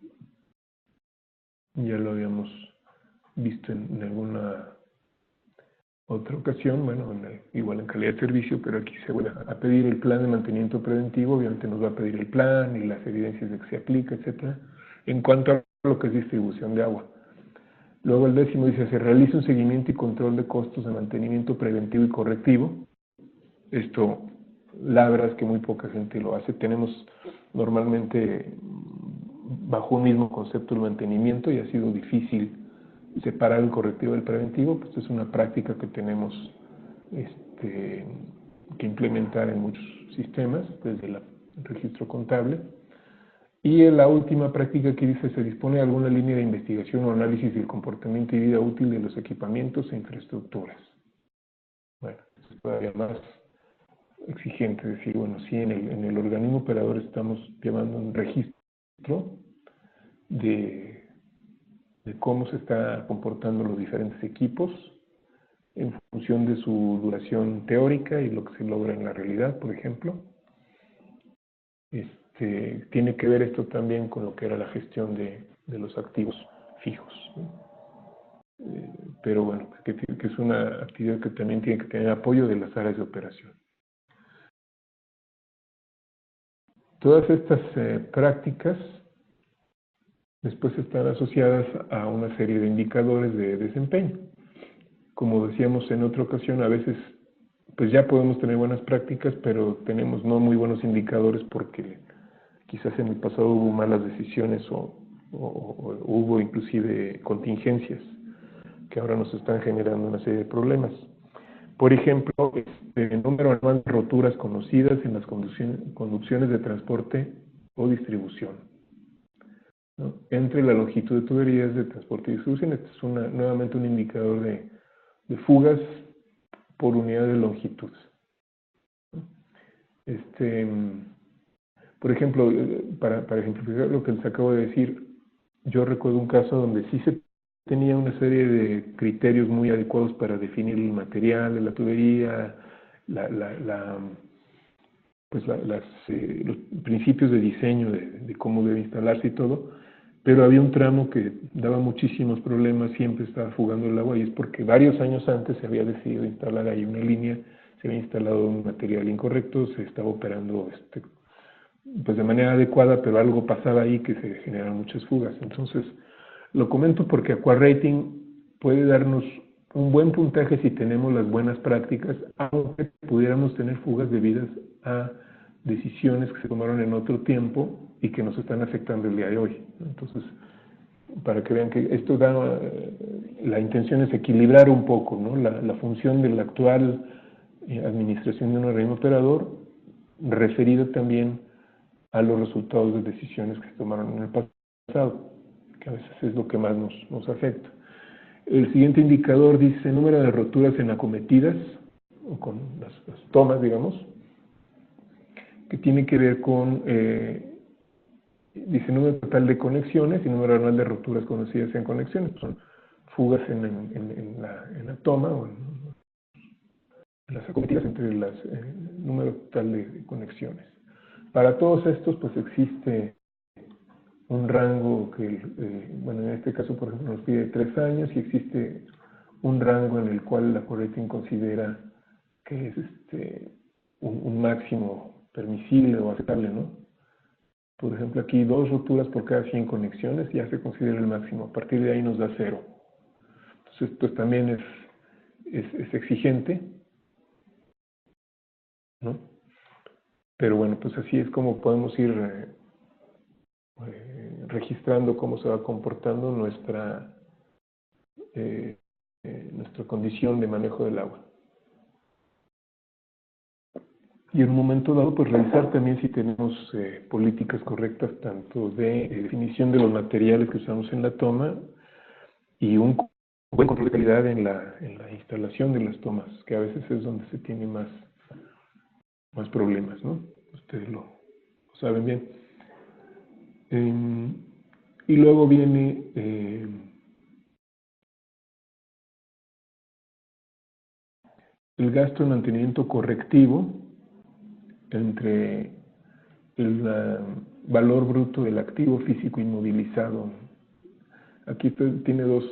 Ya lo habíamos visto en alguna otra ocasión, bueno, igual en calidad de servicio, pero aquí se vuelve a pedir el plan de mantenimiento preventivo. Obviamente nos va a pedir el plan y las evidencias de que se aplica, etcétera, en cuanto a lo que es distribución de agua. Luego el décimo dice, se realiza un seguimiento y control de costos de mantenimiento preventivo y correctivo. Esto, la verdad es que muy poca gente lo hace. Tenemos normalmente bajo un mismo concepto el mantenimiento y ha sido difícil separar el correctivo del preventivo, pues es una práctica que tenemos que implementar en muchos sistemas, desde el registro contable. Y en la última práctica que dice, se dispone de alguna línea de investigación o análisis del comportamiento y vida útil de los equipamientos e infraestructuras. Bueno, es todavía más exigente, decir, bueno, sí, en el organismo operador estamos llevando un registro de cómo se está comportando los diferentes equipos en función de su duración teórica y lo que se logra en la realidad, por ejemplo. Tiene que ver esto también con lo que era la gestión de los activos fijos, ¿no? Pero bueno, que es una actividad que también tiene que tener apoyo de las áreas de operación. Todas estas prácticas después están asociadas a una serie de indicadores de desempeño. Como decíamos en otra ocasión, a veces pues ya podemos tener buenas prácticas, pero tenemos no muy buenos indicadores porque quizás en el pasado hubo malas decisiones o hubo inclusive contingencias que ahora nos están generando una serie de problemas. Por ejemplo, el número anual de roturas conocidas en las conducciones de transporte o distribución, ¿no? Entre la longitud de tuberías de transporte y distribución. Este es nuevamente un indicador de fugas por unidad de longitud. Por ejemplo, para ejemplificar lo que les acabo de decir, yo recuerdo un caso donde sí se tenía una serie de criterios muy adecuados para definir el material de la tubería, los principios de diseño de cómo debe instalarse y todo, pero había un tramo que daba muchísimos problemas, siempre estaba fugando el agua, y es porque varios años antes se había decidido instalar ahí una línea, se había instalado un material incorrecto, se estaba operando pues de manera adecuada, pero algo pasaba ahí que se generaron muchas fugas. Entonces, lo comento porque AquaRating puede darnos un buen puntaje si tenemos las buenas prácticas, aunque pudiéramos tener fugas debidas a decisiones que se tomaron en otro tiempo y que nos están afectando el día de hoy. Entonces, para que vean que esto da, la intención es equilibrar un poco, ¿no? la función de la actual administración de un organismo operador, referida también a los resultados de decisiones que se tomaron en el pasado, que a veces es lo que más nos afecta. El siguiente indicador dice número de roturas en acometidas, o con las tomas, digamos, que tiene que ver con, dice número total de conexiones y número anual de roturas conocidas en conexiones. Son fugas en la toma o en las acometidas entre el número total de conexiones. Para todos estos, pues existe un rango que, bueno, en este caso, por ejemplo, nos pide 3 años, y existe un rango en el cual la AquaRating considera que es un máximo permisible o aceptable, ¿no? Por ejemplo, aquí 2 roturas por cada 100 conexiones ya se considera el máximo. A partir de ahí nos da 0. Entonces, pues también es exigente, ¿no? Pero bueno, pues así es como podemos ir registrando cómo se va comportando nuestra condición de manejo del agua. Y en un momento dado, pues revisar también si tenemos políticas correctas, tanto de definición de los materiales que usamos en la toma y un buen control de calidad en la instalación de las tomas, que a veces es donde se tiene más problemas, ¿no? Ustedes lo saben bien. Y luego viene el gasto de mantenimiento correctivo entre valor bruto del activo físico inmovilizado. Aquí tiene dos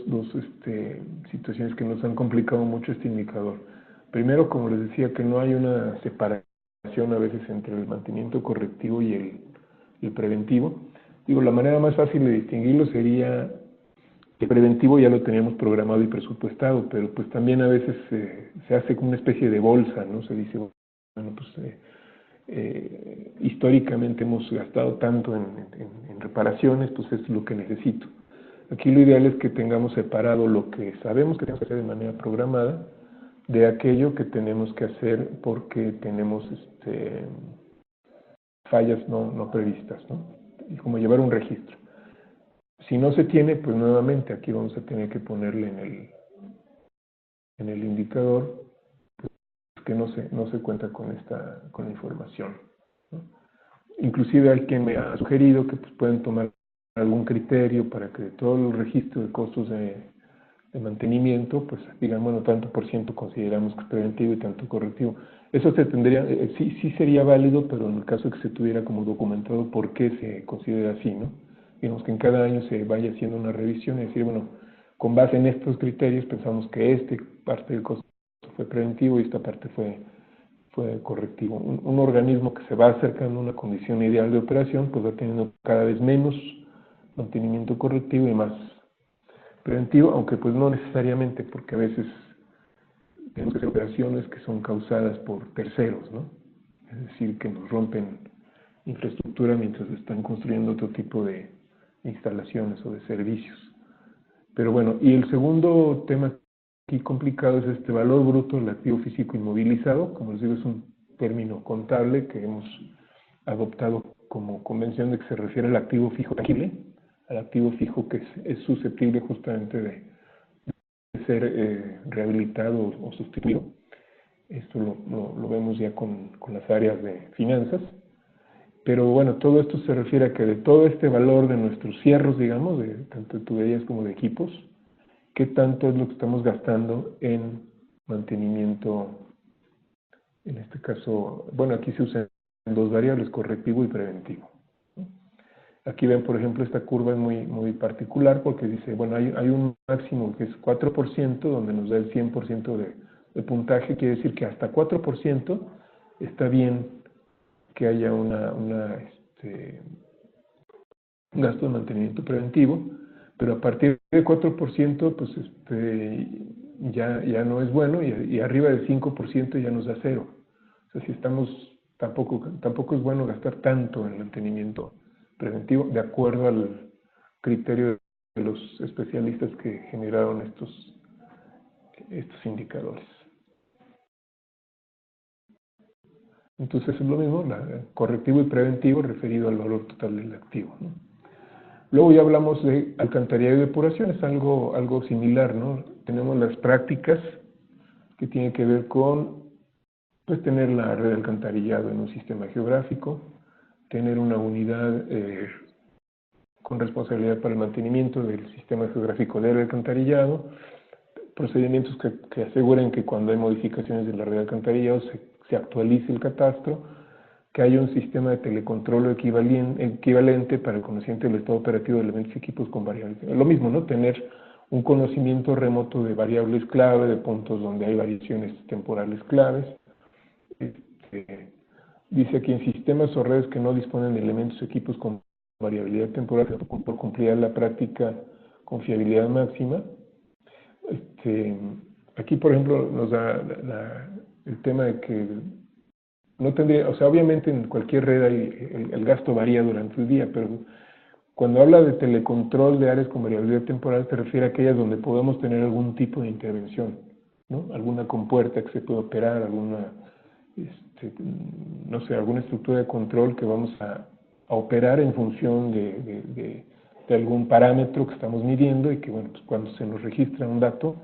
situaciones que nos han complicado mucho este indicador. Primero, como les decía, que no hay una separación a veces entre el mantenimiento correctivo y el preventivo. Digo, la manera más fácil de distinguirlo sería que el preventivo ya lo teníamos programado y presupuestado, pero pues también a veces se hace como una especie de bolsa, ¿no? Se dice, bueno, pues históricamente hemos gastado tanto en reparaciones, pues es lo que necesito. Aquí lo ideal es que tengamos separado lo que sabemos que tenemos que hacer de manera programada de aquello que tenemos que hacer porque tenemos fallas no previstas, ¿no? Y como llevar un registro. Si no se tiene, pues nuevamente aquí vamos a tener que ponerle en el indicador pues, que no se cuenta con la información, ¿no? Inclusive hay quien me ha sugerido que pues, pueden tomar algún criterio para que todo el registro de costos de mantenimiento, pues digan, bueno, tanto por ciento consideramos que es preventivo y tanto correctivo. Eso se tendría, sí sería válido, pero en el caso de que se tuviera como documentado por qué se considera así, ¿no? Digamos que en cada año se vaya haciendo una revisión y decir, bueno, con base en estos criterios pensamos que parte del costo fue preventivo y esta parte fue correctivo. Un organismo que se va acercando a una condición ideal de operación, pues va teniendo cada vez menos mantenimiento correctivo y más preventivo, aunque pues no necesariamente, porque a veces tenemos que hacer operaciones que son causadas por terceros, ¿no? Es decir, que nos rompen infraestructura mientras están construyendo otro tipo de instalaciones o de servicios. Pero bueno, y el segundo tema aquí complicado es este valor bruto del activo físico inmovilizado. Como les digo, es un término contable que hemos adoptado como convención de que se refiere al activo fijo tangible, al activo fijo que es susceptible justamente de ser rehabilitado o sustituido. Esto lo vemos ya con las áreas de finanzas. Pero bueno, todo esto se refiere a que de todo este valor de nuestros cierros, digamos, de tanto de tuberías como de equipos, ¿qué tanto es lo que estamos gastando en mantenimiento? En este caso, bueno, aquí se usan dos variables, correctivo y preventivo. Aquí ven, por ejemplo, esta curva es muy particular porque dice, bueno, hay un máximo que es 4%, donde nos da el 100% de puntaje, quiere decir que hasta 4% está bien que haya un gasto de mantenimiento preventivo, pero a partir de 4%, pues ya no es bueno y arriba del 5% ya nos da cero. O sea, si estamos, tampoco es bueno gastar tanto en mantenimiento preventivo, de acuerdo al criterio de los especialistas que generaron estos indicadores. Entonces es lo mismo, correctivo y preventivo referido al valor total del activo, ¿no? Luego ya hablamos de alcantarillado y depuración, es algo similar, ¿no? Tenemos las prácticas que tienen que ver con pues, tener la red de alcantarillado en un sistema geográfico, tener una unidad con responsabilidad para el mantenimiento del sistema geográfico de alcantarillado, procedimientos que aseguren que cuando hay modificaciones de la red de alcantarillado se actualice el catastro, que haya un sistema de telecontrol equivalente para el conocimiento del estado operativo de elementos y equipos con variables. Lo mismo, ¿no? Tener un conocimiento remoto de variables clave, de puntos donde hay variaciones temporales claves. Dice aquí en sistemas o redes que no disponen de elementos o equipos con variabilidad temporal por cumplir la práctica con fiabilidad máxima. Aquí, por ejemplo, nos da el tema de que no tendría, o sea, obviamente en cualquier red el gasto varía durante el día, pero cuando habla de telecontrol de áreas con variabilidad temporal se refiere a aquellas donde podemos tener algún tipo de intervención, ¿no? Alguna compuerta que se puede operar, alguna, no sé, alguna estructura de control que vamos a operar en función de algún parámetro que estamos midiendo y que, bueno, pues cuando se nos registra un dato,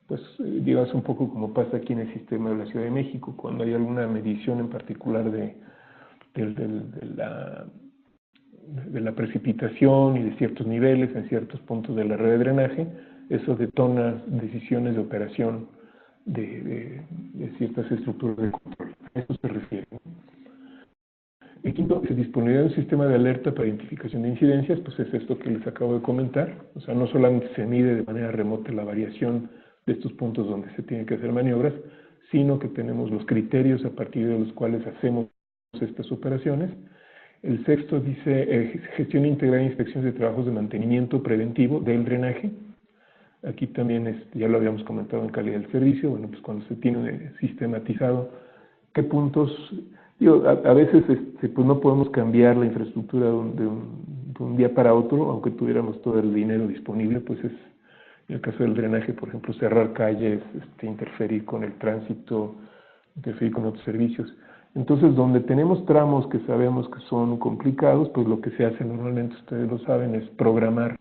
pues digamos un poco como pasa aquí en el sistema de la Ciudad de México, cuando hay alguna medición en particular de la precipitación y de ciertos niveles en ciertos puntos de la red de drenaje, eso detona decisiones de operación de ciertas estructuras de control. A eso se refiere. El quinto, se disponibilidad de un sistema de alerta para identificación de incidencias, pues es esto que les acabo de comentar. O sea, no solamente se mide de manera remota la variación de estos puntos donde se tienen que hacer maniobras, sino que tenemos los criterios a partir de los cuales hacemos estas operaciones. El sexto dice gestión integrada de inspecciones de trabajos de mantenimiento preventivo del drenaje. Aquí también ya lo habíamos comentado en calidad del servicio. Bueno, pues cuando se tiene sistematizado qué puntos, a veces pues no podemos cambiar la infraestructura de un día para otro, aunque tuviéramos todo el dinero disponible, pues es, en el caso del drenaje, por ejemplo, cerrar calles, interferir con el tránsito, interferir con otros servicios. Entonces, donde tenemos tramos que sabemos que son complicados, pues lo que se hace normalmente, ustedes lo saben, es programar,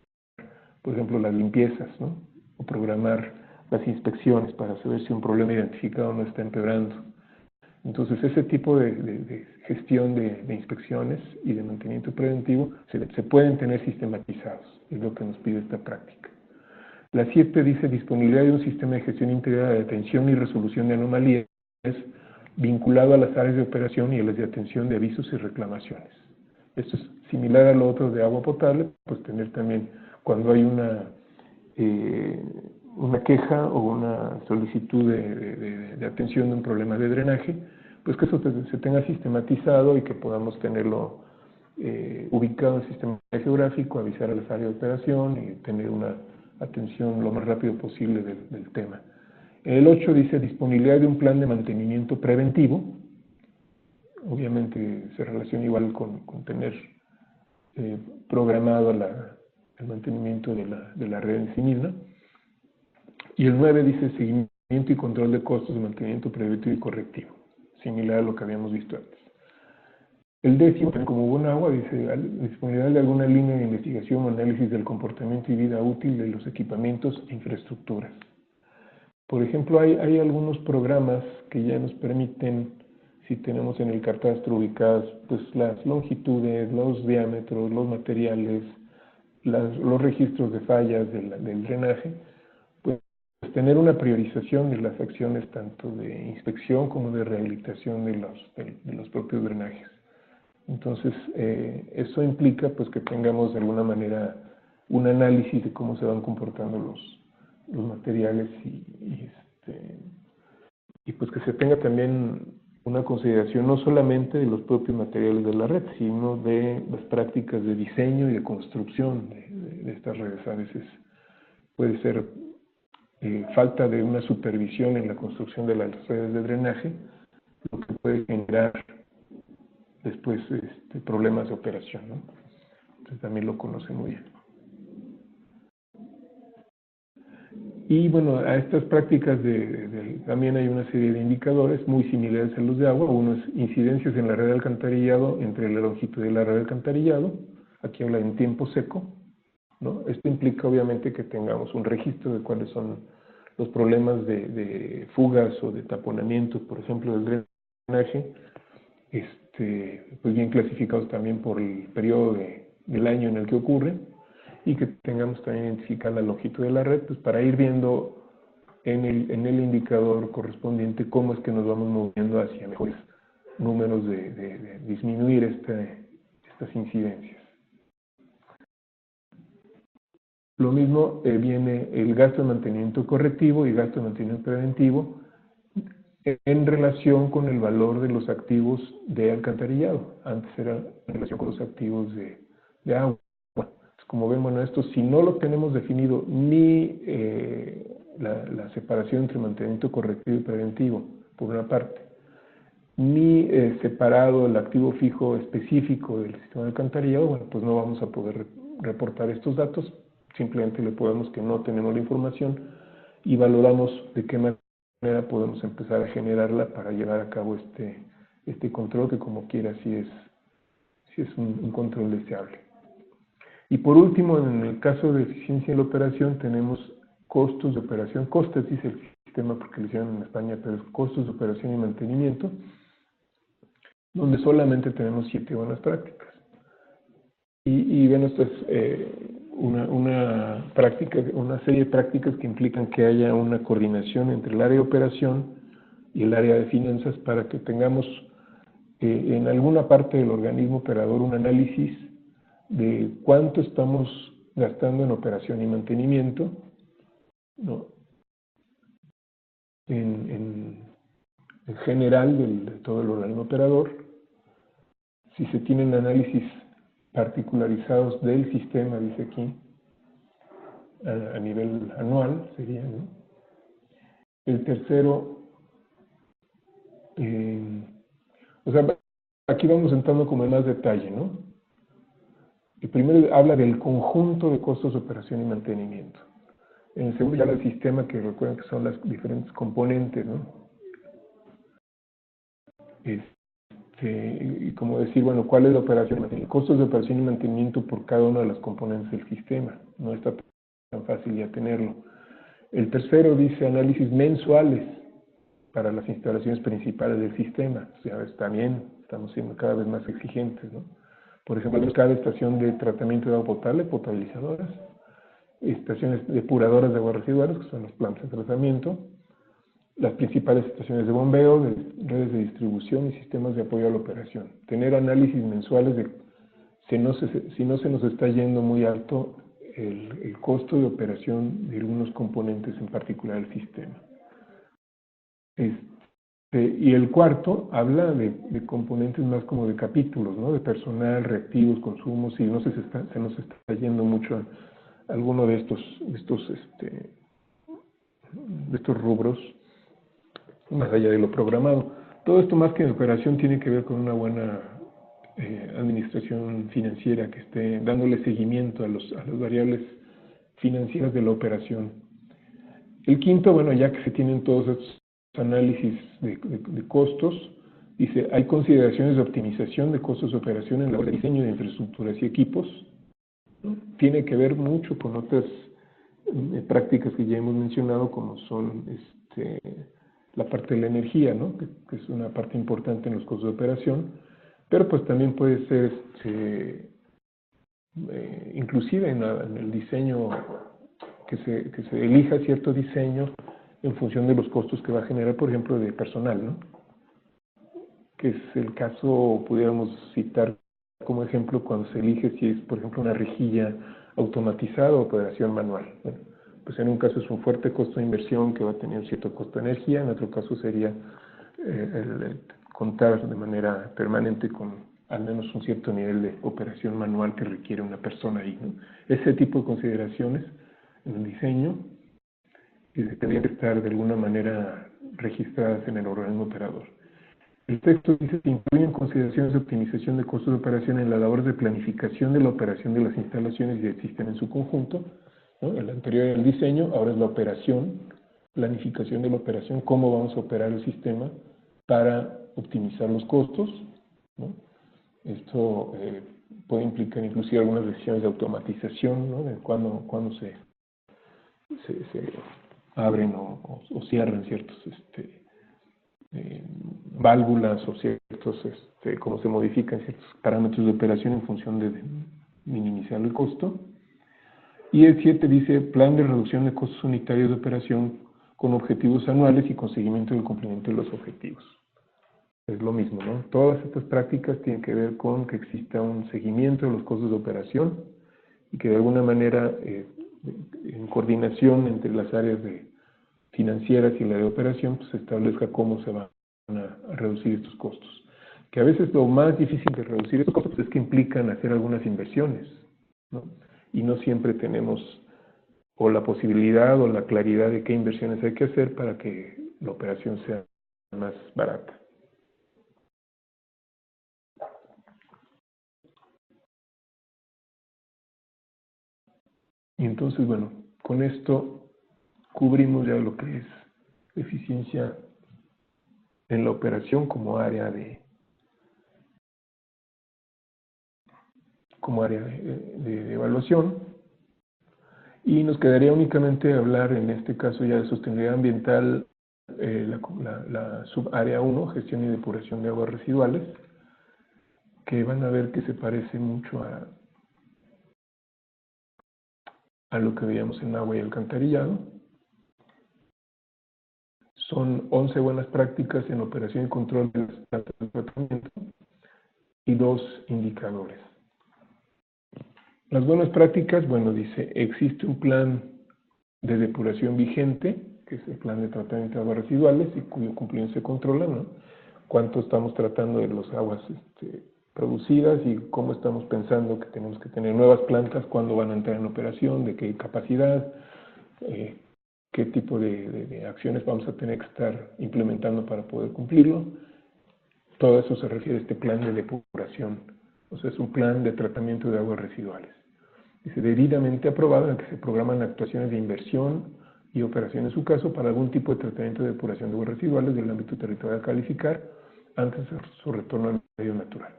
por ejemplo, las limpiezas, ¿no? O programar las inspecciones para saber si un problema identificado no está empeorando. Entonces, ese tipo de gestión de inspecciones y de mantenimiento preventivo se pueden tener sistematizados, es lo que nos pide esta práctica. La 7 dice disponibilidad de un sistema de gestión integrada de atención y resolución de anomalías vinculado a las áreas de operación y a las de atención de avisos y reclamaciones. Esto es similar a lo otro de agua potable, pues tener también, cuando hay una queja o una solicitud de atención de un problema de drenaje, pues que eso se tenga sistematizado y que podamos tenerlo ubicado en el sistema geográfico, avisar a las áreas de operación y tener una atención lo más rápido posible del tema. El 8 dice disponibilidad de un plan de mantenimiento preventivo. Obviamente se relaciona igual con tener programado el mantenimiento de la red en sí misma. Y el 9 dice seguimiento y control de costos de mantenimiento preventivo y correctivo, similar a lo que habíamos visto antes. El 10, como buen agua, dice disponibilidad de alguna línea de investigación o análisis del comportamiento y vida útil de los equipamientos e infraestructuras. Por ejemplo, hay algunos programas que ya nos permiten, si tenemos en el catastro ubicadas pues, las longitudes, los diámetros, los materiales, los registros de fallas del drenaje, pues tener una priorización de las acciones tanto de inspección como de rehabilitación de los propios drenajes. Entonces, eso implica pues, que tengamos de alguna manera un análisis de cómo se van comportando los materiales y pues que se tenga también una consideración no solamente de los propios materiales de la red, sino de las prácticas de diseño y de construcción de estas redes. A veces puede ser falta de una supervisión en la construcción de las redes de drenaje, lo que puede generar después problemas de operación, ¿no? Entonces también lo conocen muy bien. Y bueno, a estas prácticas también hay una serie de indicadores muy similares a los de agua. Uno es incidencias en la red de alcantarillado entre la longitud de la red de alcantarillado. Aquí habla en tiempo seco, ¿no? Esto implica obviamente que tengamos un registro de cuáles son los problemas de fugas o de taponamiento, por ejemplo, del drenaje, pues bien clasificados también por el periodo del año en el que ocurre, y que tengamos también identificada la longitud de la red, pues para ir viendo en el indicador correspondiente cómo es que nos vamos moviendo hacia mejores números de disminuir estas incidencias. Lo mismo viene el gasto de mantenimiento correctivo y gasto de mantenimiento preventivo en relación con el valor de los activos de alcantarillado. Antes era en relación con los activos de agua. Como ven, bueno, esto si no lo tenemos definido ni la separación entre mantenimiento correctivo y preventivo, por una parte, ni separado el activo fijo específico del sistema de alcantarillado, bueno, pues no vamos a poder reportar estos datos, simplemente le podemos que no tenemos la información y valoramos de qué manera podemos empezar a generarla para llevar a cabo este control, que como quiera sí es un control deseable. Y por último, en el caso de eficiencia en la operación, tenemos costos de operación, costes dice el sistema porque lo hicieron en España, pero es costos de operación y mantenimiento, donde solamente tenemos 7 buenas prácticas. Y bueno, esto es una serie de prácticas que implican que haya una coordinación entre el área de operación y el área de finanzas para que tengamos en alguna parte del organismo operador un análisis de cuánto estamos gastando en operación y mantenimiento, ¿no? en general de todo el organismo operador. Si se tienen análisis particularizados del sistema, dice aquí, a nivel anual sería, ¿no? El tercero, o sea, aquí vamos entrando como en más detalle, ¿no? El primero habla del conjunto de costos de operación y mantenimiento. En el segundo ya el sistema, que recuerden que son las diferentes componentes, ¿no? Y como decir, bueno, ¿cuál es la operación y mantenimiento? Costos de operación y mantenimiento por cada una de las componentes del sistema. No está tan fácil ya tenerlo. El tercero dice análisis mensuales para las instalaciones principales del sistema. O sea, también estamos siendo cada vez más exigentes, ¿no? Por ejemplo, cada estación de tratamiento de agua potable, potabilizadoras, estaciones depuradoras de aguas residuales, que son las plantas de tratamiento, las principales estaciones de bombeo, de redes de distribución y sistemas de apoyo a la operación. Tener análisis mensuales de si no se nos está yendo muy alto el costo de operación de algunos componentes en particular del sistema. Y el cuarto habla de componentes más como de capítulos, ¿no? De personal, reactivos, consumos, si no se nos está yendo mucho a alguno de estos rubros, más allá de lo programado. Todo esto, más que en operación, tiene que ver con una buena administración financiera que esté dándole seguimiento a las variables financieras de la operación. El quinto, bueno, ya que se tienen todos estos análisis de costos, dice, hay consideraciones de optimización de costos de operación en el diseño de infraestructuras y equipos, ¿no? Tiene que ver mucho con otras prácticas que ya hemos mencionado, como son la parte de la energía, ¿no? que es una parte importante en los costos de operación, pero pues también puede ser inclusive en el diseño, que se elija cierto diseño en función de los costos que va a generar, por ejemplo, de personal, ¿no? Que es el caso, pudiéramos citar como ejemplo cuando se elige si es, por ejemplo, una rejilla automatizada o operación manual. Bueno, pues en un caso es un fuerte costo de inversión que va a tener un cierto costo de energía, en otro caso sería el contar de manera permanente con al menos un cierto nivel de operación manual que requiere una persona ahí, ¿no? Ese tipo de consideraciones en el diseño tendrían que estar de alguna manera registradas en el organismo operador. El texto dice que incluyen consideraciones de optimización de costos de operación en las labores de planificación de la operación de las instalaciones y del sistema en su conjunto, ¿no? El anterior era el diseño, ahora es la operación, planificación de la operación, cómo vamos a operar el sistema para optimizar los costos, ¿no? Esto puede implicar inclusive algunas decisiones de automatización, ¿no? De cuándo se abren o cierran ciertos válvulas o ciertos, cómo se modifican ciertos parámetros de operación en función de minimizar el costo. Y el 7 dice plan de reducción de costos unitarios de operación con objetivos anuales y con seguimiento del cumplimiento de los objetivos. Es lo mismo, ¿no? Todas estas prácticas tienen que ver con que exista un seguimiento de los costos de operación y que de alguna manera, en coordinación entre las áreas financieras y la de operación, pues se establezca cómo se van a reducir estos costos. Que a veces lo más difícil de reducir estos costos es que implican hacer algunas inversiones, ¿no? Y no siempre tenemos o la posibilidad o la claridad de qué inversiones hay que hacer para que la operación sea más barata. Y entonces, bueno, con esto cubrimos ya lo que es eficiencia en la operación como área de evaluación, y nos quedaría únicamente hablar en este caso ya de sostenibilidad ambiental, la subárea 1, gestión y depuración de aguas residuales, que van a ver que se parece mucho a lo que veíamos en agua y alcantarillado. Son 11 buenas prácticas en operación y control de las plantas de tratamiento y 2 indicadores. Las buenas prácticas, bueno, dice, existe un plan de depuración vigente, que es el plan de tratamiento de aguas residuales y cuyo cumplimiento se controla, ¿no? Cuánto estamos tratando de las aguas producidas y cómo estamos pensando que tenemos que tener nuevas plantas, cuándo van a entrar en operación, de qué capacidad, qué tipo de acciones vamos a tener que estar implementando para poder cumplirlo. Todo eso se refiere a este plan de depuración, o sea, es un plan de tratamiento de aguas residuales. Dice, debidamente aprobado en el que se programan actuaciones de inversión y operación en su caso para algún tipo de tratamiento de depuración de aguas residuales del ámbito territorial a calificar antes de su retorno al medio natural.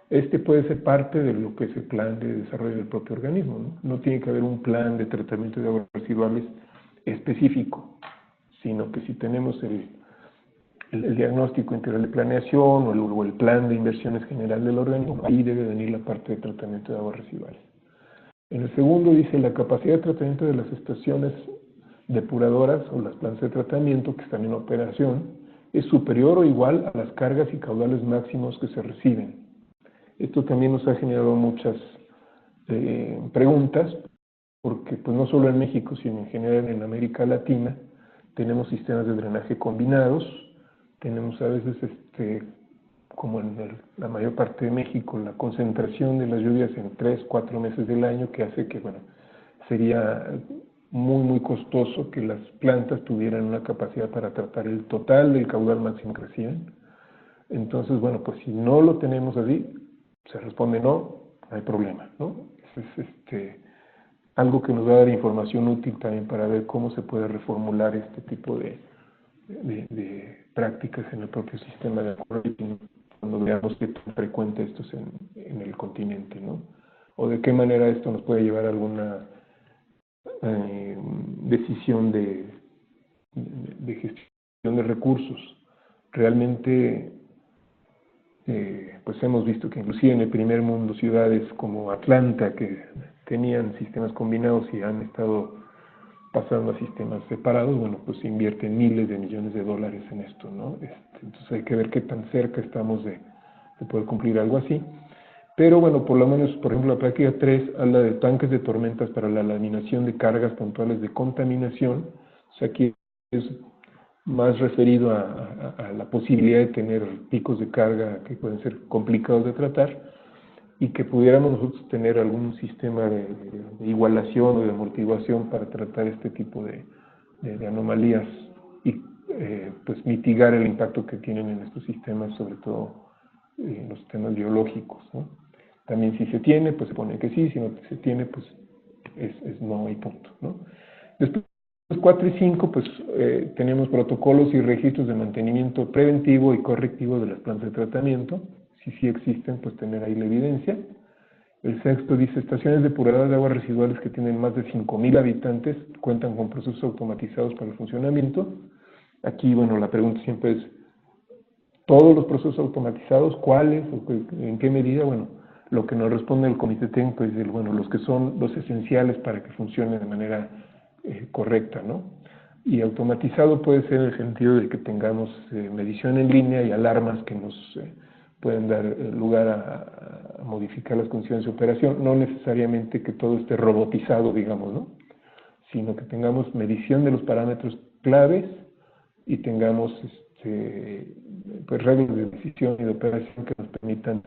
Este puede ser parte de lo que es el plan de desarrollo del propio organismo, ¿no? No tiene que haber un plan de tratamiento de aguas residuales específico, sino que si tenemos el diagnóstico integral de planeación o el plan de inversiones general del organismo, ahí debe venir la parte de tratamiento de aguas residuales. En el segundo dice, la capacidad de tratamiento de las estaciones depuradoras o las plantas de tratamiento que están en operación es superior o igual a las cargas y caudales máximos que se reciben. Esto también nos ha generado muchas preguntas, porque pues no solo en México, sino en general en América Latina, tenemos sistemas de drenaje combinados, tenemos a veces, como en la mayor parte de México, la concentración de las lluvias en 3-4 meses del año, que hace que, bueno, sería muy costoso que las plantas tuvieran una capacidad para tratar el total del caudal máximo que reciben. Entonces, bueno, pues si no lo tenemos así, se responde no hay problema, ¿no? Es algo que nos va a dar información útil también para ver cómo se puede reformular este tipo de prácticas en el propio sistema de rating, cuando veamos qué tan frecuente esto es en el continente, ¿no? O de qué manera esto nos puede llevar a alguna decisión de gestión de recursos. Realmente pues hemos visto que inclusive en el primer mundo ciudades como Atlanta, que tenían sistemas combinados y han estado pasando a sistemas separados, bueno, pues invierten miles de millones de dólares en esto, ¿no? Entonces hay que ver qué tan cerca estamos de poder cumplir algo así. Pero bueno, por lo menos, por ejemplo, la práctica 3 habla de tanques de tormentas para la laminación de cargas puntuales de contaminación. O sea, aquí es más referido a la posibilidad de tener picos de carga que pueden ser complicados de tratar y que pudiéramos nosotros tener algún sistema de igualación o de amortiguación para tratar este tipo de anomalías y pues mitigar el impacto que tienen en estos sistemas, sobre todo en los sistemas biológicos, ¿no? También si se tiene, pues se pone que sí, si no se tiene, pues es no y punto, ¿no? Después, 4 y 5, pues tenemos protocolos y registros de mantenimiento preventivo y correctivo de las plantas de tratamiento. Si sí existen, pues tener ahí la evidencia. El sexto dice, estaciones depuradoras de aguas residuales que tienen más de 5,000 habitantes cuentan con procesos automatizados para el funcionamiento. Aquí, bueno, la pregunta siempre es, ¿todos los procesos automatizados? ¿Cuáles? ¿En qué medida? Bueno, lo que nos responde el comité técnico es, bueno, los que son los esenciales para que funcione de manera correcta, ¿no? Y automatizado puede ser en el sentido de que tengamos medición en línea y alarmas que nos pueden dar lugar a modificar las condiciones de operación, no necesariamente que todo esté robotizado, digamos, ¿no? Sino que tengamos medición de los parámetros claves y tengamos pues reglas de decisión y de operación que nos permitan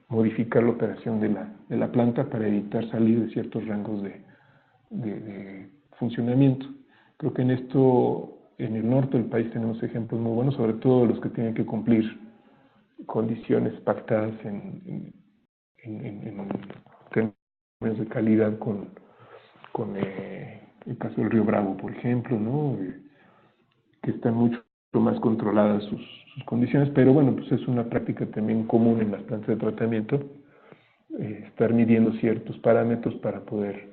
modificar la operación de la planta para evitar salir de ciertos rangos de funcionamiento. Creo que en esto, en el norte del país tenemos ejemplos muy buenos, sobre todo los que tienen que cumplir condiciones pactadas en términos de calidad con el caso del río Bravo, por ejemplo, ¿no? Que están mucho más controladas sus condiciones, pero bueno, pues es una práctica también común en las plantas de tratamiento, estar midiendo ciertos parámetros para poder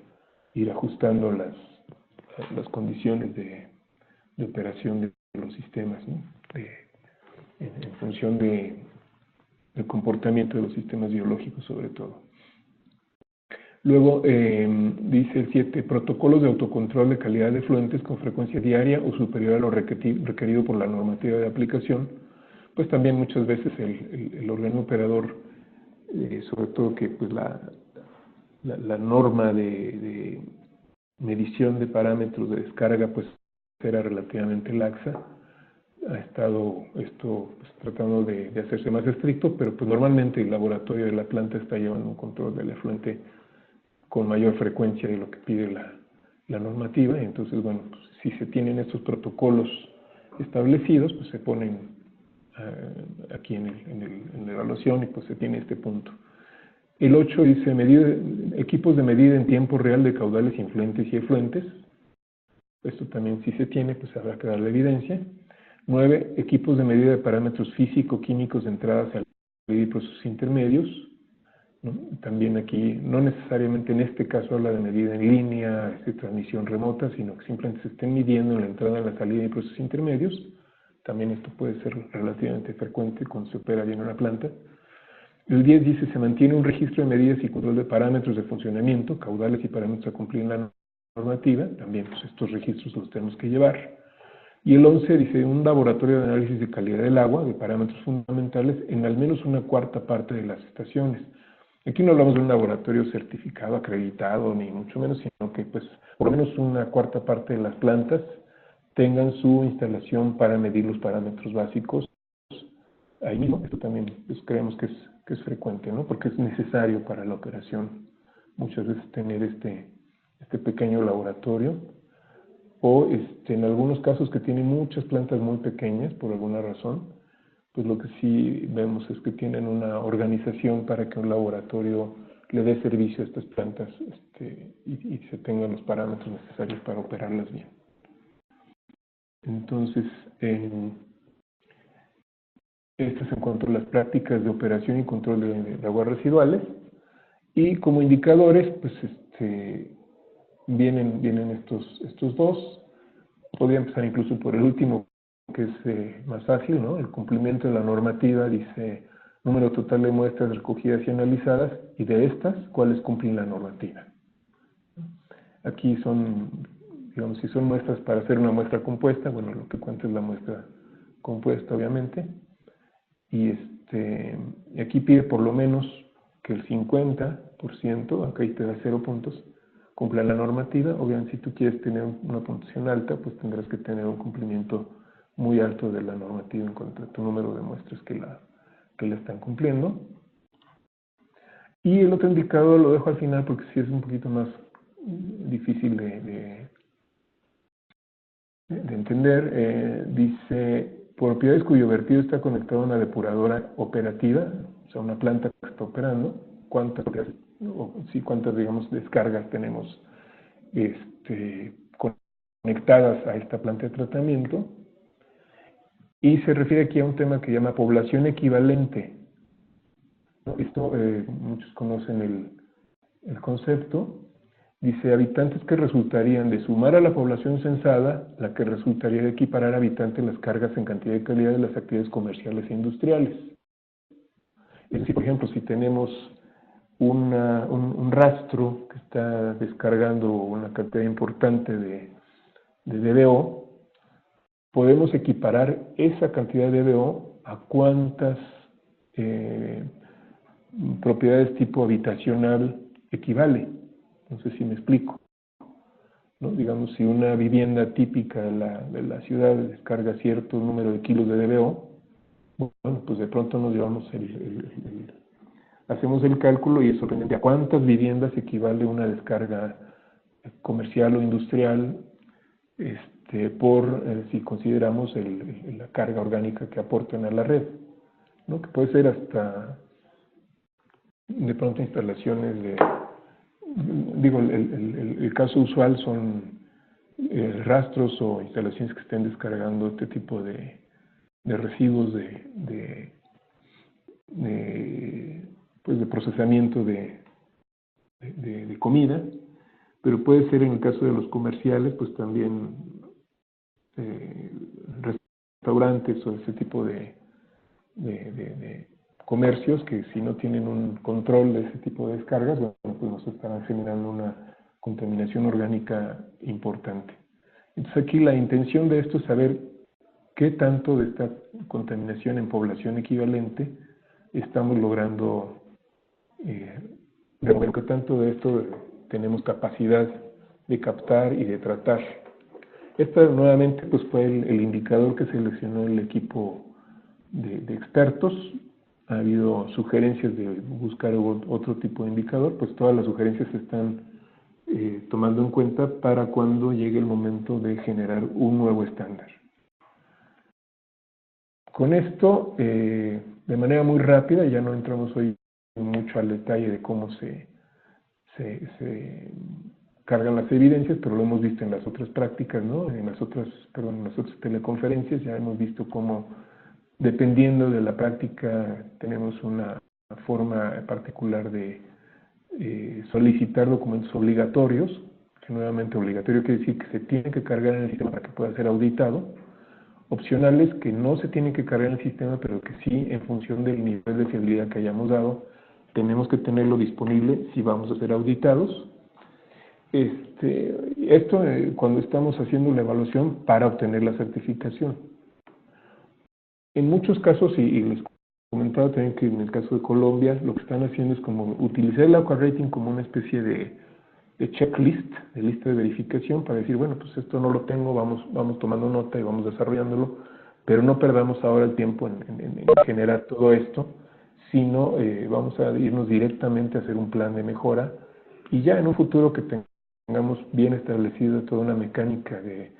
ir ajustando las condiciones de operación de los sistemas, ¿no? En función del comportamiento de los sistemas biológicos sobre todo. Luego dice 7, protocolos de autocontrol de calidad de efluentes con frecuencia diaria o superior a lo requerido por la normativa de aplicación. Pues también muchas veces el organismo operador, sobre todo que pues la norma de medición de parámetros de descarga pues era relativamente laxa. Ha estado esto pues, tratando de hacerse más estricto, pero pues normalmente el laboratorio de la planta está llevando un control del efluente con mayor frecuencia de lo que pide la normativa. Entonces, bueno, pues, si se tienen estos protocolos establecidos, pues se ponen aquí en la evaluación y pues se tiene este punto. El 8 dice equipos de medida en tiempo real de caudales influentes y efluentes. Esto también si se tiene, pues habrá que darle evidencia. 9, equipos de medida de parámetros físico-químicos de entrada, salida y procesos intermedios, ¿no? También aquí, no necesariamente en este caso habla de medida en línea, transmisión remota, sino que simplemente se estén midiendo en la entrada, la salida y procesos intermedios. También esto puede ser relativamente frecuente cuando se opera bien una planta. El 10 dice, se mantiene un registro de medidas y control de parámetros de funcionamiento, caudales y parámetros a cumplir en la normativa. También pues, estos registros los tenemos que llevar. Y el 11 dice, un laboratorio de análisis de calidad del agua, de parámetros fundamentales, en al menos una cuarta parte de las estaciones. Aquí no hablamos de un laboratorio certificado, acreditado, ni mucho menos, sino que pues por lo menos una cuarta parte de las plantas tengan su instalación para medir los parámetros básicos ahí mismo. Esto también pues, creemos que es frecuente, ¿no? Porque es necesario para la operación muchas veces tener este pequeño laboratorio, o en algunos casos que tienen muchas plantas muy pequeñas por alguna razón, pues lo que sí vemos es que tienen una organización para que un laboratorio le dé servicio a estas plantas y se tengan los parámetros necesarios para operarlas bien. Entonces, esto es en cuanto a las prácticas de operación y control de aguas residuales. Y como indicadores, pues vienen estos dos. Podría empezar incluso por el último, que es más fácil, ¿no? El cumplimiento de la normativa dice número total de muestras recogidas y analizadas, y de estas, ¿cuáles cumplen la normativa? Aquí son, digamos, si son muestras para hacer una muestra compuesta, bueno, lo que cuenta es la muestra compuesta, obviamente, y aquí pide por lo menos que el 50%, acá ahí te da 0 puntos, cumpla la normativa. Obviamente, si tú quieres tener una puntuación alta, pues tendrás que tener un cumplimiento muy alto de la normativa en cuanto a tu número de muestras que la están cumpliendo. Y el otro indicador lo dejo al final porque sí es un poquito más difícil de entender. Dice, propiedades cuyo vertido está conectado a una depuradora operativa, o sea, una planta que está operando, cuántas digamos, descargas tenemos conectadas a esta planta de tratamiento. Y se refiere aquí a un tema que se llama población equivalente. Esto muchos conocen el concepto. Dice, habitantes que resultarían de sumar a la población censada, la que resultaría de equiparar habitantes las cargas en cantidad y calidad de las actividades comerciales e industriales. Es decir, por ejemplo, si tenemos un rastro que está descargando una cantidad importante de DBO, podemos equiparar esa cantidad de DBO a cuántas propiedades tipo habitacional equivale. No sé si me explico, ¿no? Digamos, si una vivienda típica de la ciudad descarga cierto número de kilos de DBO, bueno, pues de pronto nos llevamos hacemos el cálculo y es sorprendente a cuántas viviendas equivale una descarga comercial o industrial si consideramos la carga orgánica que aportan a la red, ¿no? Que puede ser hasta de pronto instalaciones el caso usual son rastros o instalaciones que estén descargando este tipo de residuos de procesamiento de comida, pero puede ser en el caso de los comerciales, pues también restaurantes o ese tipo de comercios que si no tienen un control de ese tipo de descargas, bueno, pues nos estarán generando una contaminación orgánica importante. Entonces aquí la intención de esto es saber qué tanto de esta contaminación en población equivalente estamos logrando remover, qué tanto de esto tenemos capacidad de captar y de tratar. Este nuevamente pues fue el indicador que seleccionó el equipo de expertos. Ha habido sugerencias de buscar otro tipo de indicador, pues todas las sugerencias se están tomando en cuenta para cuando llegue el momento de generar un nuevo estándar. Con esto, de manera muy rápida, ya no entramos hoy mucho al detalle de cómo se cargan las evidencias, pero lo hemos visto en las otras prácticas, ¿no? En las otras teleconferencias ya hemos visto cómo, dependiendo de la práctica, tenemos una forma particular de solicitar documentos obligatorios, que nuevamente obligatorio quiere decir que se tiene que cargar en el sistema para que pueda ser auditado, opcionales que no se tienen que cargar en el sistema, pero que sí, en función del nivel de fiabilidad que hayamos dado, tenemos que tenerlo disponible si vamos a ser auditados. Esto cuando estamos haciendo la evaluación para obtener la certificación. En muchos casos, y les comentaba también que en el caso de Colombia, lo que están haciendo es como utilizar el Aqua Rating como una especie de checklist, de lista de verificación, para decir, bueno, pues esto no lo tengo, vamos tomando nota y vamos desarrollándolo, pero no perdamos ahora el tiempo en generar todo esto, sino vamos a irnos directamente a hacer un plan de mejora, y ya en un futuro que tengamos bien establecida toda una mecánica de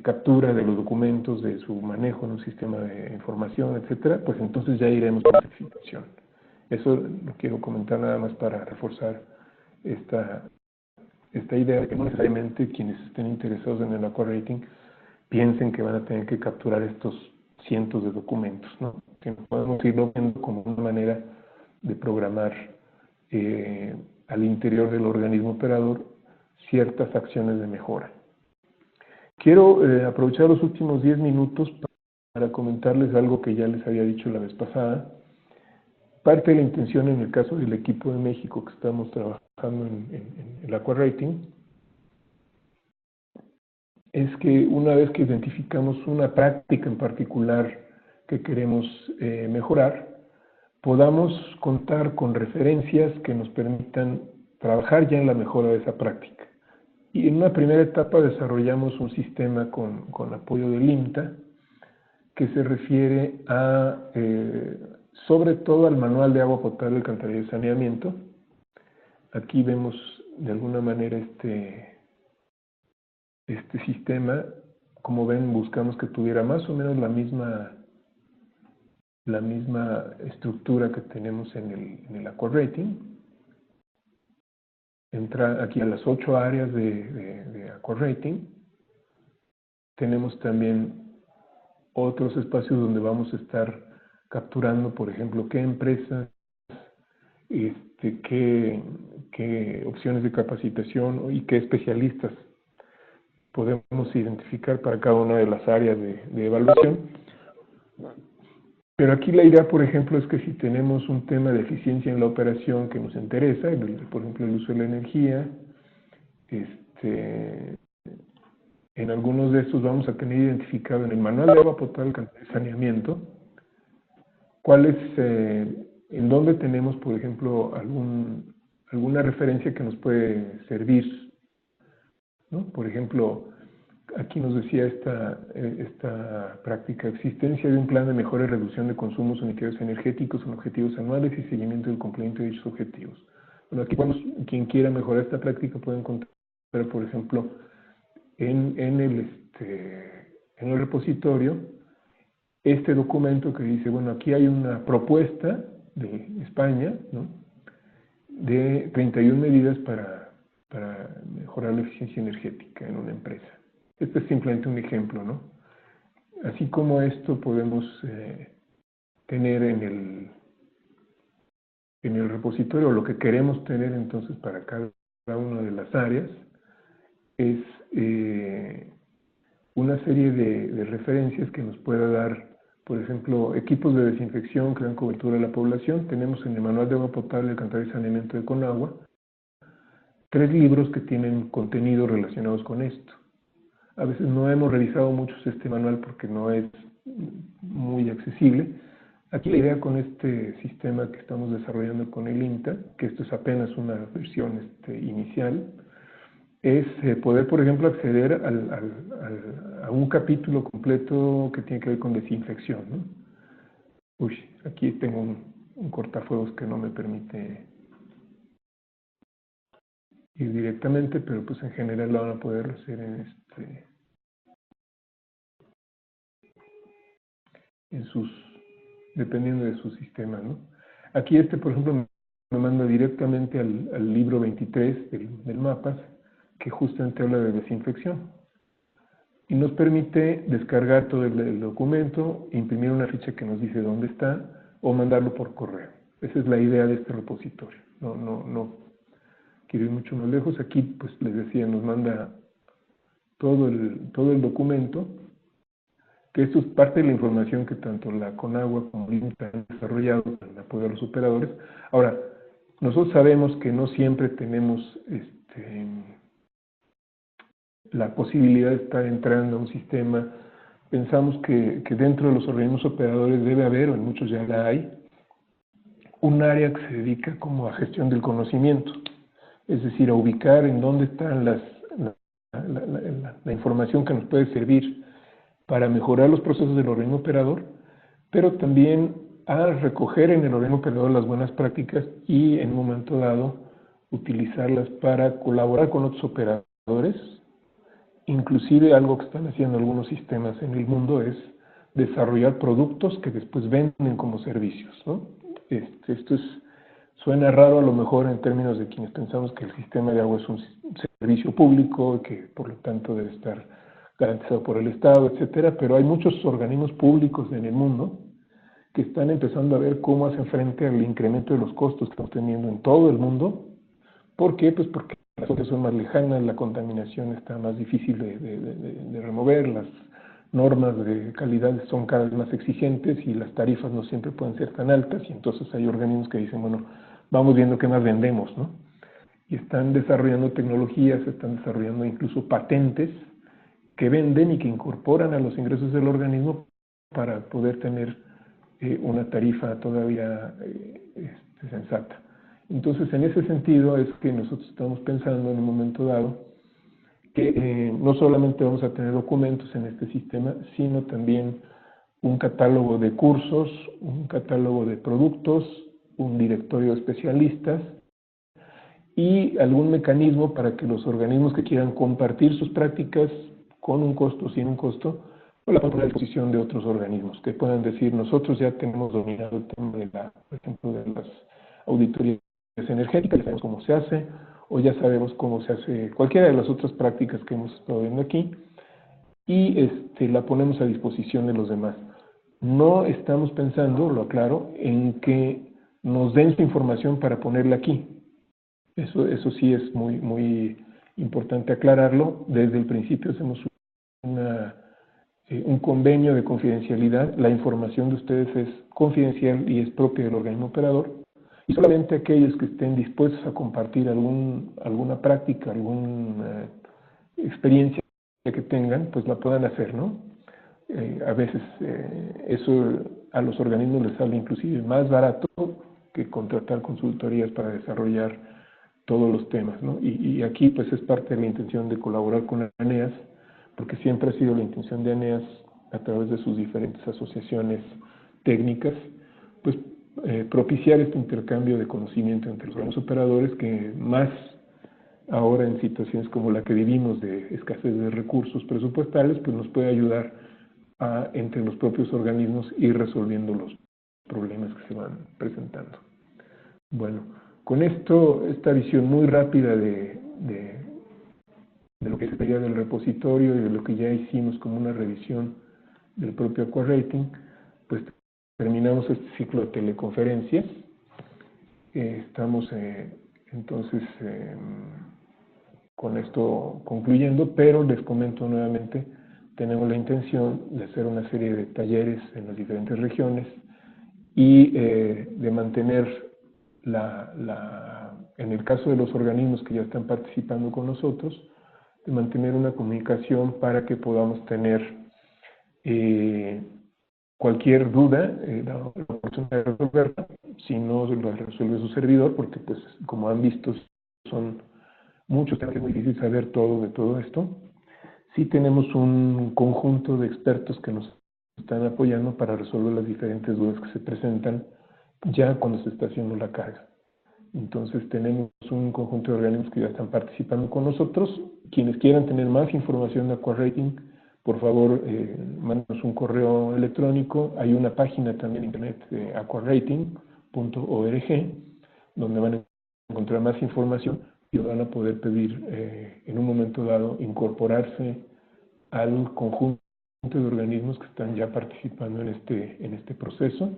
captura de los documentos, de su manejo en un sistema de información, etcétera, pues entonces ya iremos a la certificación. Eso lo quiero comentar nada más para reforzar esta idea de que no necesariamente quienes estén interesados en el Aqua Rating piensen que van a tener que capturar estos cientos de documentos, ¿no? Que podemos irlo viendo como una manera de programar al interior del organismo operador ciertas acciones de mejora. Quiero aprovechar los últimos 10 minutos para comentarles algo que ya les había dicho la vez pasada. Parte de la intención en el caso del equipo de México que estamos trabajando en el Aqua Rating es que una vez que identificamos una práctica en particular que queremos mejorar, podamos contar con referencias que nos permitan trabajar ya en la mejora de esa práctica. Y en una primera etapa desarrollamos un sistema con apoyo del INTA que se refiere a, sobre todo al manual de agua potable, alcantarillado y saneamiento. Aquí vemos de alguna manera este sistema. Como ven, buscamos que tuviera más o menos la misma estructura que tenemos en el Aqua Rating. Entra aquí a las 8 áreas de Aqua Rating. Tenemos también otros espacios donde vamos a estar capturando, por ejemplo, qué empresas, qué opciones de capacitación y qué especialistas podemos identificar para cada una de las áreas de evaluación. Pero aquí la idea, por ejemplo, es que si tenemos un tema de eficiencia en la operación que nos interesa, por ejemplo, el uso de la energía, en algunos de estos vamos a tener identificado en el manual de agua potable de saneamiento en dónde tenemos, por ejemplo, alguna referencia que nos puede servir, ¿no? Por ejemplo, aquí nos decía esta práctica: existencia de un plan de mejora y reducción de consumos unitarios energéticos con objetivos anuales y seguimiento del cumplimiento de dichos objetivos. Bueno, aquí quien quiera mejorar esta práctica puede encontrar, por ejemplo, en el repositorio este documento que dice, bueno, aquí hay una propuesta de España, ¿no?, de 31 medidas para mejorar la eficiencia energética en una empresa. Este es simplemente un ejemplo, ¿no? Así como esto podemos tener en el repositorio, lo que queremos tener entonces para cada una de las áreas es una serie de referencias que nos pueda dar Por ejemplo, equipos de desinfección que dan cobertura a la población. Tenemos en el Manual de Agua Potable, Alcantarillado y Saneamiento de Conagua 3 libros que tienen contenidos relacionados con esto. A veces no hemos revisado mucho este manual porque no es muy accesible. Aquí la idea con este sistema que estamos desarrollando con el INTA, que esto es apenas una versión inicial, es poder, por ejemplo, acceder a un capítulo completo que tiene que ver con desinfección, ¿no? Uy, aquí tengo un cortafuegos que no me permite ir directamente, pero pues en general lo van a poder hacer dependiendo de su sistema, ¿no? Aquí por ejemplo, me manda directamente al libro 23 del MAPAS, que justamente habla de desinfección. Y nos permite descargar todo el documento, imprimir una ficha que nos dice dónde está, o mandarlo por correo. Esa es la idea de este repositorio. No quiero ir mucho más lejos. Aquí, pues les decía, nos manda todo el documento, que esto es parte de la información que tanto la Conagua como el INTA han desarrollado en apoyo a los operadores. Ahora, nosotros sabemos que no siempre tenemos la posibilidad de estar entrando a un sistema. Pensamos que dentro de los organismos operadores debe haber, o en muchos ya la hay, un área que se dedica como a gestión del conocimiento, es decir, a ubicar en dónde están la información que nos puede servir para mejorar los procesos del organismo operador, pero también a recoger en el organismo operador las buenas prácticas y en un momento dado utilizarlas para colaborar con otros operadores. Inclusive algo que están haciendo algunos sistemas en el mundo es desarrollar productos que después venden como servicios, ¿no? Esto suena raro a lo mejor en términos de quienes pensamos que el sistema de agua es un servicio público, que por lo tanto debe estar garantizado por el Estado, etcétera, pero hay muchos organismos públicos en el mundo que están empezando a ver cómo hacen frente al incremento de los costos que estamos teniendo en todo el mundo. ¿Por qué? Pues porque las zonas son más lejanas, la contaminación está más difícil de remover, las normas de calidad son cada vez más exigentes y las tarifas no siempre pueden ser tan altas, y entonces hay organismos que dicen, bueno, vamos viendo qué más vendemos, ¿no? Y están desarrollando tecnologías, están desarrollando incluso patentes que venden y que incorporan a los ingresos del organismo para poder tener una tarifa todavía sensata. Entonces, en ese sentido es que nosotros estamos pensando en un momento dado que no solamente vamos a tener documentos en este sistema, sino también un catálogo de cursos, un catálogo de productos, un directorio de especialistas y algún mecanismo para que los organismos que quieran compartir sus prácticas con un costo, sin un costo, o la poner a disposición de otros organismos, que puedan decir, nosotros ya tenemos dominado el tema por ejemplo, de las auditorías energéticas, ya sabemos cómo se hace, o ya sabemos cómo se hace cualquiera de las otras prácticas que hemos estado viendo aquí, y la ponemos a disposición de los demás. No estamos pensando, lo aclaro, en que nos den su información para ponerla aquí. Eso sí es muy importante aclararlo. Desde el principio hacemos un convenio de confidencialidad. La información de ustedes es confidencial y es propia del organismo operador. Y solamente aquellos que estén dispuestos a compartir alguna práctica, alguna experiencia que tengan, pues la puedan hacer, ¿no? A veces eso a los organismos les sale inclusive más barato que contratar consultorías para desarrollar todos los temas, ¿no? Y aquí pues es parte de la intención de colaborar con ANEAS, porque siempre ha sido la intención de ANEAS, a través de sus diferentes asociaciones técnicas, pues propiciar este intercambio de conocimiento entre los grandes operadores, que más ahora en situaciones como la que vivimos de escasez de recursos presupuestales, pues nos puede ayudar a, entre los propios organismos, ir resolviendo los problemas que se van presentando. Bueno, con esta visión muy rápida de lo que sería del repositorio y de lo que ya hicimos como una revisión del propio AquaRating, pues terminamos este ciclo de teleconferencias. Estamos entonces con esto concluyendo, pero les comento nuevamente, tenemos la intención de hacer una serie de talleres en las diferentes regiones y de mantener en el caso de los organismos que ya están participando con nosotros, de mantener una comunicación para que podamos tener cualquier duda, la oportunidad de resolverla, si no la resuelve su servidor, porque pues como han visto son muchos temas, es muy difícil saber todo de todo esto. Sí tenemos un conjunto de expertos que nos están apoyando para resolver las diferentes dudas que se presentan ya cuando se está haciendo la carga. Entonces tenemos un conjunto de organismos que ya están participando con nosotros. Quienes quieran tener más información de AquaRating, por favor, mándenos un correo electrónico. Hay una página también en internet, aquarating.org, donde van a encontrar más información y van a poder pedir en un momento dado incorporarse al conjunto de organismos que están ya participando en este proceso.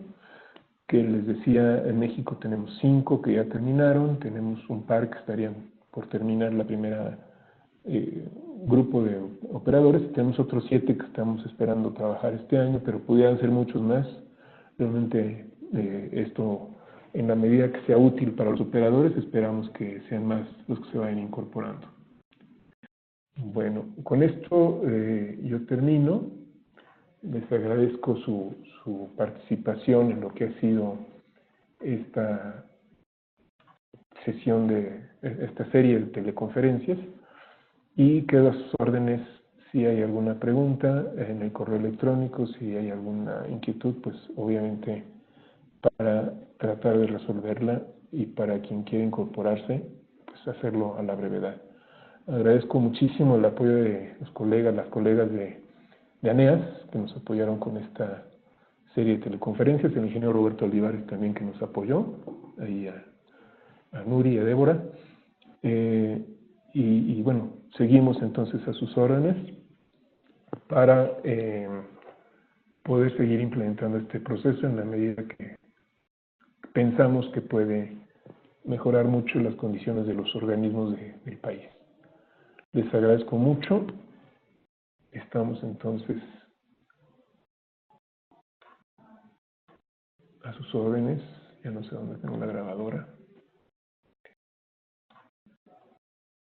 Que les decía, en México tenemos 5 que ya terminaron, tenemos un par que estarían por terminar la primera grupo de operadores, y tenemos otros 7 que estamos esperando trabajar este año, pero pudieran ser muchos más. Realmente esto, en la medida que sea útil para los operadores, esperamos que sean más los que se vayan incorporando. Bueno, con esto yo termino. Les agradezco su participación en lo que ha sido esta sesión esta serie de teleconferencias, y quedo a sus órdenes si hay alguna pregunta en el correo electrónico, si hay alguna inquietud, pues obviamente para tratar de resolverla, y para quien quiera incorporarse, pues hacerlo a la brevedad. Agradezco muchísimo el apoyo de los colegas, las colegas de ANEAS, que nos apoyaron con esta serie de teleconferencias, el ingeniero Roberto Olivares también, que nos apoyó, ahí a Nuri y a Débora, y bueno, seguimos entonces a sus órdenes para poder seguir implementando este proceso en la medida que pensamos que puede mejorar mucho las condiciones de los organismos del país. Les agradezco mucho. Estamos entonces a sus órdenes. Ya no sé dónde tengo la grabadora.